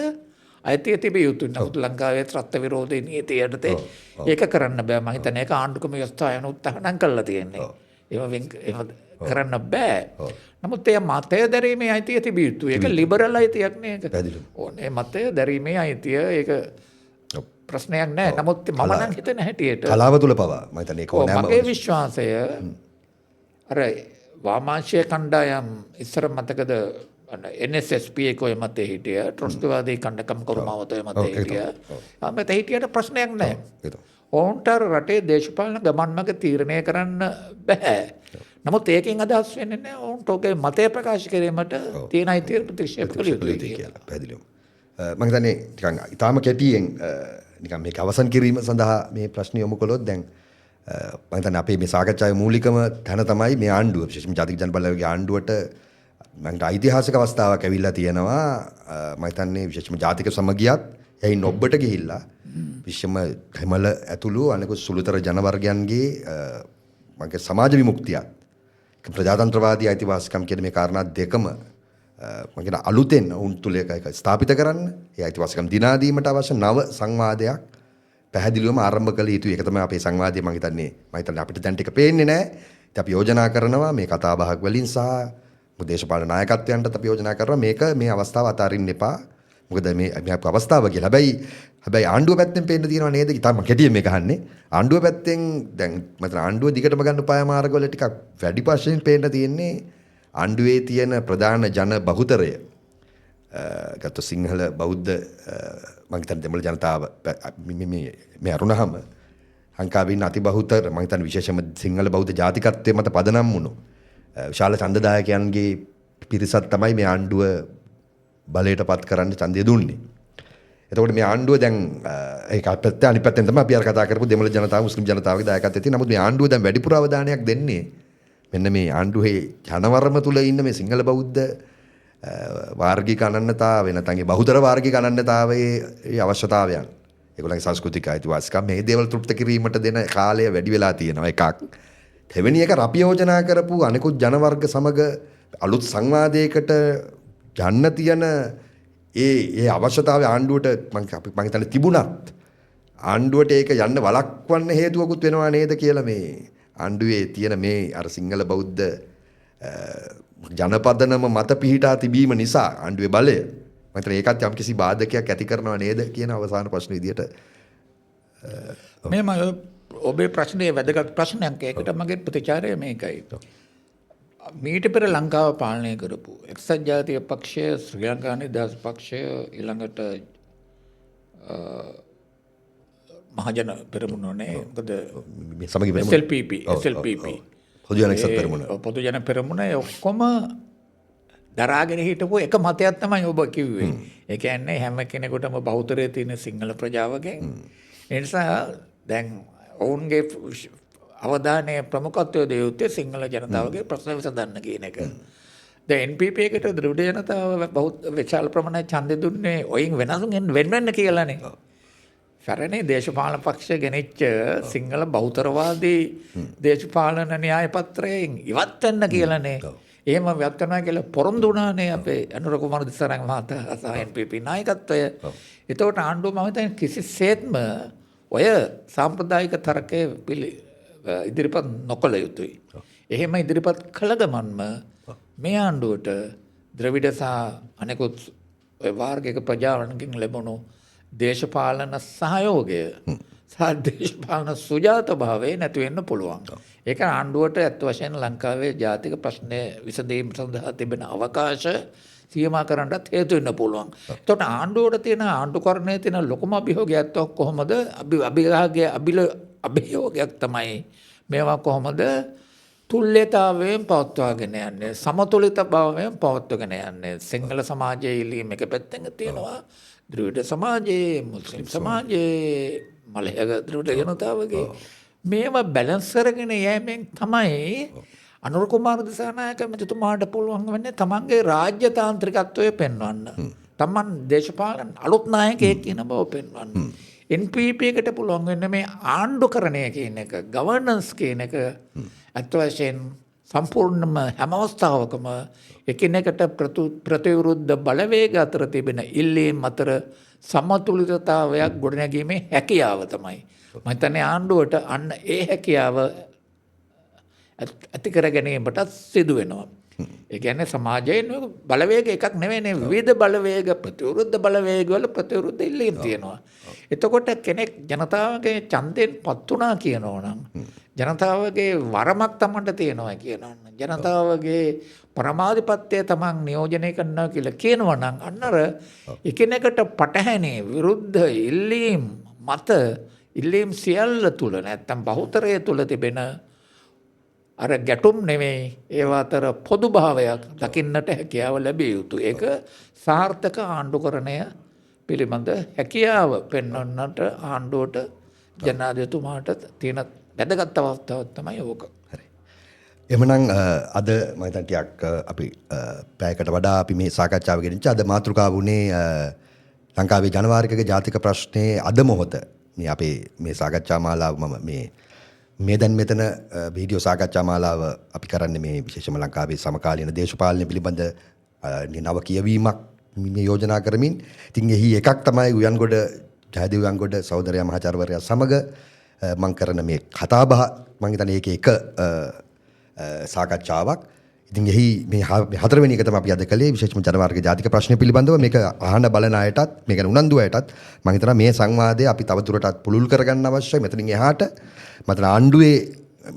අයිතිය තිබිය යුතුයි. නමුත් ලංකාවේ ත්‍රස්ත විරෝධී නීතිය යටතේ ඒක කරන්න බෑ. මම හිතන්නේ ඒක ආණ්ඩුක්‍රම ව්‍යවස්ථාවෙන් උත්සාහනම් කළා තියෙන්නේ. එහෙම කරන්න බෑ. නමුත් ඒ මතය දැරීමේ අයිතිය තිබිය යුතුයි. ඒක ලිබරල් අයිතියක් නේ ඒක. ඕනේ මතය දැරීමේ අයිතිය ඒක ප්‍රශ්නයක් නෑ. නමුත් මම නම් හිතන හැටියට කලාව තුල පවා මම හිතන්නේ ඒක ඕනෑම මගේ විශ්වාසය අර වාමාංශීය කණ්ඩායම් ඉස්සර මතකද NSSP එක ඔය මතේ හිටිය ට්‍රොස්කිවාදී කණ්ඩකම් කරුමාවත ඔය මතේ හිටිය. මතේ හිටියට ප්‍රශ්නයක් නැහැ. ඔවුන්ට රටේ දේශපාලන ගමන් මඟ තීරණය කරන්න බෑ. නමුත් ඒකෙන් අදහස් වෙන්නේ නැහැ ඔවුන්ට ඔගේ මතය ප්‍රකාශ කිරීමට තියෙන අයිතිය ප්‍රතික්ෂේප කළ යුතුයි කියලා. පැහැදිලිවම. මම හිතන්නේ ටිකක් ඊටාම කැටියෙන් නිකන් මේක අවසන් කිරීම සඳහා මේ ප්‍රශ්න යොමු කළොත් දැන් මම හිතන්නේ අපේ මේ සාකච්ඡාවේ මූලිකම තැන තමයි මේ ආණ්ඩුව විශේෂයෙන්ම ජාතික ජනබලවේගයේ ආණ්ඩුවට මම ඓතිහාසික අවස්ථාවක් ඇවිල්ලා තියෙනවා. මම හිතන්නේ විශේෂයෙන්ම ජාතික සමගියත් එයින් ඔබට ගිහිල්ලා විශේෂයෙන්ම දෙමළ ඇතුළු අනෙකුත් සුළුතර ජන වර්ගයන්ගේ මගේ සමාජ විමුක්තියත් ප්‍රජාතන්ත්‍රවාදී අයිතිවාසිකම් කියන මේ කාරණා දෙකම මම කියන අලුතෙන් උන් තුල එක ස්ථාපිත කරන්න ඒ අයිතිවාසිකම් දිනා දීමට අවශ්‍ය නව සංවාදයක් පැහැදිලිවම ආරම්භ කළ යුතුයි. ඒක තමයි අපේ සංවාදය. මම හිතන්නේ අපිට දැන් ටික පේන්නේ නැහැ. ඉතින් අපි යෝජනා කරනවා මේ කතා බහක් වලින් සහ දේශපාලන නායකත්වයන්ටත් අපි යෝජනා කරනවා මේක මේ අවස්ථාව අතාරින්න එපා. මොකද මේ අවස්ථාව කියලා. හැබැයි ආණ්ඩුව පැත්තෙන් පේන්න තියෙනවා නේද? ඉතින් කෙටියෙන් මේක අහන්නේ. ආණ්ඩුව පැත්තෙන් දැන් මතන ආණ්ඩුව දිගටම ගන්න පාය මාර්ගවල ටිකක් වැඩි වශයෙන් පේන්න තියෙන්නේ ආණ්ඩුවේ තියෙන ප්‍රධාන ජන බහුතරය ගත්ත සිංහල බෞද්ධ මම හිතන්නේ දෙමළ ජනතාව මේ අරුණහම ලංකාවේ ඉන්න අති බහුතර මම හිතන්නේ විශේෂයෙන්ම සිංහල බෞද්ධ ජාතිකත්වයේ මත පදනම් වුණු විශාල ඡන්දදායකයන්ගේ පිරිසක් තමයි මේ ආණ්ඩුව බලයට පත් කරන්න ඡන්දය දුන්නේ. එතකොට මේ ආණ්ඩුව දැන් ඒක පැත්ත අනිත් පැත්තෙන් තමයි අපි අර කතා කරපු දෙමළ ජනතාව මුස්ලිම් ජනතාවගේ දායකත්වය තියෙන. නමුත් මේ ආණ්ඩුව දැන් වැඩිපුර අවධානයක් දෙන්නේ මෙන්න මේ ආණ්ඩුවේ ජනවරම තුල ඉන්න මේ සිංහල බෞද්ධ වාර්ගික අනන්‍යතාවය නැත්නම් ඒ බහුතර වාර්ගික අනන්‍යතාවයේ අවශ්‍යතාවයන් ඒගොල්ලන්ගේ සංස්කෘතික අයිතිවාසිකම් මේ දේවල් තෘප්ත කිරීමට දෙන කාලය වැඩි වෙලා තියෙනවා එකක්. දෙවෙනි එක අපි යෝජනා කරපු අනිකුත් ජන වර්ග සමග අලුත් සංවාදයකට යන්න තියෙන ඒ අවශ්‍යතාවය ආණ්ඩුවට මම හිතන්නේ තිබුණත් ආණ්ඩුවට ඒක යන්න වළක්වන්න හේතුවකුත් වෙනවා නේද කියලා මේ ආණ්ඩුවේ තියෙන මේ අර සිංහල බෞද්ධ ජනපදනම මත පිහිටා තිබීම නිසා ආණ්ඩුවේ බලය මම හිතන්නේ ඒකත් යම්කිසි බාධකයක් ඇති කරනවා නේද කියන අවසාන ප්‍රශ්න විදියට මෙහෙම ඔබේ ප්‍රශ්නේ වැදගත් ප්‍රශ්නයක්. ඒකට මගේ ප්‍රතිචාරය මේකයි. මීට පෙර ලංකාව පාලනය කරපු එක්සත් ජාතික පක්ෂය, ශ්‍රී ලංකා නිදහස් පක්ෂය, ඊළඟට මහජන පෙරමුණනේ මොකද මේ සමගි පෙරමුණ SLPP පොදු ජන එක්සත් පෙරමුණ පොදු ජන පෙරමුණ ඔක්කොම දරාගෙන හිටපු එක මතයක් තමයි ඔබ කිව්වේ. ඒ කියන්නේ හැම කෙනෙකුටම බහුතරයේ තියෙන සිංහල ප්‍රජාවගෙන්. ඒ නිසා දැන් ඔවුන්ගේ අවධානය ප්‍රමුඛත්වය දෙය යුත්තේ සිංහල ජනතාවගේ ප්‍රශ්න විසඳන්න කියන එක. දැන් NPP එකට ද්‍රවිඩ ජනතාව විශාල ප්‍රමාණයක් ඡන්දෙ දුන්නේ ඔයින් වෙනසුන් වෙන්න කියලානේ. සරණේ දේශපාලන පක්ෂ ගෙනිච්ච සිංහල බහුතරවාදී දේශපාලන න්‍යාය පත්‍රයෙන් ඉවත් වෙන්න කියලානේ. එහෙම ඉවත් වෙනවා කියලා පොරොන්දු වුණානේ අපේ අනුර කුමාර දිසාරංග මහතා සහ NPP නායකත්වය. එතකොට ආණ්ඩුව මම හිතන්නේ කිසිසේත්ම ඔය සාම්ප්‍රදායික තර්කයේ ඉදිරිපත් නොකළ යුතුයි. එහෙම ඉදිරිපත් කළ ගමන්ම මේ ආණ්ඩුවට ද්‍රවිඩ සහ අනෙකුත් ඔය වාර්ගික ප්‍රජාවන්ගෙන් ලැබුණු දේශපාලන සහයෝගය සහ දේශපාලන සුජාත භාවය නැති වෙන්න පුළුවන්. ඒක ආණ්ඩුවට ඇත්ත වශයෙන්ම ලංකාවේ ජාතික ප්‍රශ්නය විසඳීම සඳහා තිබෙන අවකාශ සීමා කරන්නත් හේතු වෙන්න පුළුවන්. එතකොට ආණ්ඩුවට තියෙන ආණ්ඩුකරණයේ තියෙන ලොකුම අභියෝගයක් කොහොමද? අභියෝගයක් තමයි මේවා කොහොමද තුල්‍යතාවයෙන් පවත්වාගෙන යන්නේ, සමතුලිත භාවයෙන් පවත්වාගෙන යන්නේ. සිංහල සමාජයේ ඉලීම එක පැත්තෙන් තියෙනවා, ද්‍රවිඩ සමාජයේ, මුස්ලිම් සමාජයේ, මලයක ද්‍රවිඩ ජනතාවගේ මේවා බැලන්ස් කරගෙන යෑමෙන් තමයි අනුර කුමාර දිසානායක මැතිතුමාට පුළුවන් වෙන්නේ තමන්ගේ රාජ්‍ය තාන්ත්‍රිකත්වය පෙන්වන්න. තමන් දේශපාලන අලුත් නායකයෙක් කියන බව පෙන්වන්න. NPP එකට පුළුවන් වෙන්නේ මේ ආණ්ඩුකරණය කියන එක, ගවර්නන්ස් කියන එක අත් වශයෙන් සම්පූර්ණම හැම අවස්ථාවකම එකිනෙකට ප්‍රතිවිරුද්ධ බලවේග අතර තිබෙන ඉල්ලීම් අතර සමතුලිතතාවයක් ගොඩනැගීමේ හැකියාව තමයි. මම හිතන්නේ ආණ්ඩුවට අන්න ඒ හැකියාව ඇති කර ගැනීමට සිදු වෙනවා. ඒ කියන්නේ සමාජයේ බලවේග එකක් නෙවෙයිනේ, විවිධ බලවේග, ප්‍රතිවිරුද්ධ බලවේග වල ප්‍රතිවිරුද්ධ ඉල්ලීම් තියෙනවා. එතකොට කෙනෙක් ජනතාවගේ ඡන්දයෙන් පත් වුණා කියනවා නම්, ජනතාවගේ වරමක් තමන්ට තියෙනවා කියනවා නම්, ජනතාවගේ පරමාධිපත්‍යය තමන් නියෝජනය කරනවා කියලා කියනවා නම්, අන්නර එකිනෙකට පටහැනේ විරුද්ධ ඉල්ලීම් මත ඉල්ලීම් සියල්ල තුල නැත්තම් බහුතරය තුල තිබෙන අර ගැටුම් නෙමෙයි, ඒවා අතර පොදු භාවයක් දකින්නට හැකියාව ලැබිය යුතු. ඒක සාර්ථක ආණ්ඩුකරණය පිළිබඳ හැකියාව පෙන්වන්නට ආණ්ඩුවට ජනාධිපතිතුමාට තියෙන වැදගත් අවස්ථාවක් තමයි ඕක. හරි. එhmenan අද මම හිතන්නේ ටිකක් අපි පැයකට වඩා අපි මේ සාකච්ඡාව ගෙනිච්ච අද මාතෘකාව වුණේ ලංකාවේ ජනවාරික ජාතික ප්‍රශ්නේ අද මොහොත. මේ අපේ මේ සාකච්ඡා මාලාව මම මේ දැන් මෙතන වීඩියෝ සාකච්ඡා මාලාව අපි කරන්නේ මේ විශේෂම ලංකාවේ සමකාලීන දේශපාලනය පිළිබඳ නව කියවීමක් මේ යෝජනා කරමින්. ඉතින් එහි එකක් තමයි උයන්ගොඩ ජයදේව උයන්ගොඩ සහෝදරයා මහාචාර්යවරයා සමග මම කරන මේ කතාබහ. මම හිතන්නේ ඒක සාකච්ඡාවක්. ඉතින් එහි මේ හතරවෙනි එක තමයි අපි අද කළේ විශේෂම ජනවාර්ගික ජාතික ප්‍රශ්න පිළිබඳව මේක අහන බලන අයටත් මේක උනන්දු අයටත් මම හිතනවා මේ සංවාදය අපි තවදුරටත් පුළුල් කරගන්න අවශ්‍යයි. මෙතනින් එහාට මත ආණ්ඩුවේ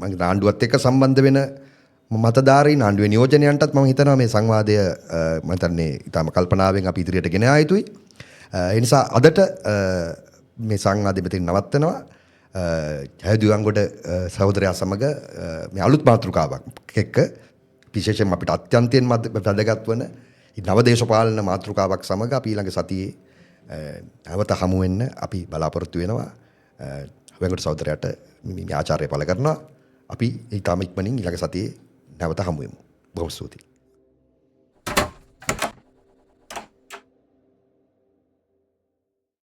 මම ආණ්ඩුවත් එක්ක සම්බන්ධ වෙන මතධාරීන් ආණ්ඩුවේ නියෝජනයන්ටත් මම හිතනවා මේ සංවාදය මම හිතන්නේ ඊටම කල්පනාවෙන් අපි ඉදිරියට ගෙන ආ යුතුයි. ඒ නිසා අදට මේ සංවාදය මෙතනින් නවත්වනවා. ජයදුවන්ගොඩ සහෝදරයා සමග මේ අලුත් මාතෘකාවක් එක්ක විශේෂයෙන්ම අපිට අත්‍යන්තයෙන් වැදගත් වන නව දේශපාලන මාතෘකාවක් සමග අපි ඊළඟ සතියේ නැවත හමු වෙන්න අපි බලාපොරොත්තු වෙනවා. වෙංගොඩ සහෝදරයාට මේ ආචාර්ය පළ කරනවා. අපි ඊටම ඉක්මනින් ඊළඟ සතියේ නැවත හමු වෙමු. බොහොම ස්තුතියි.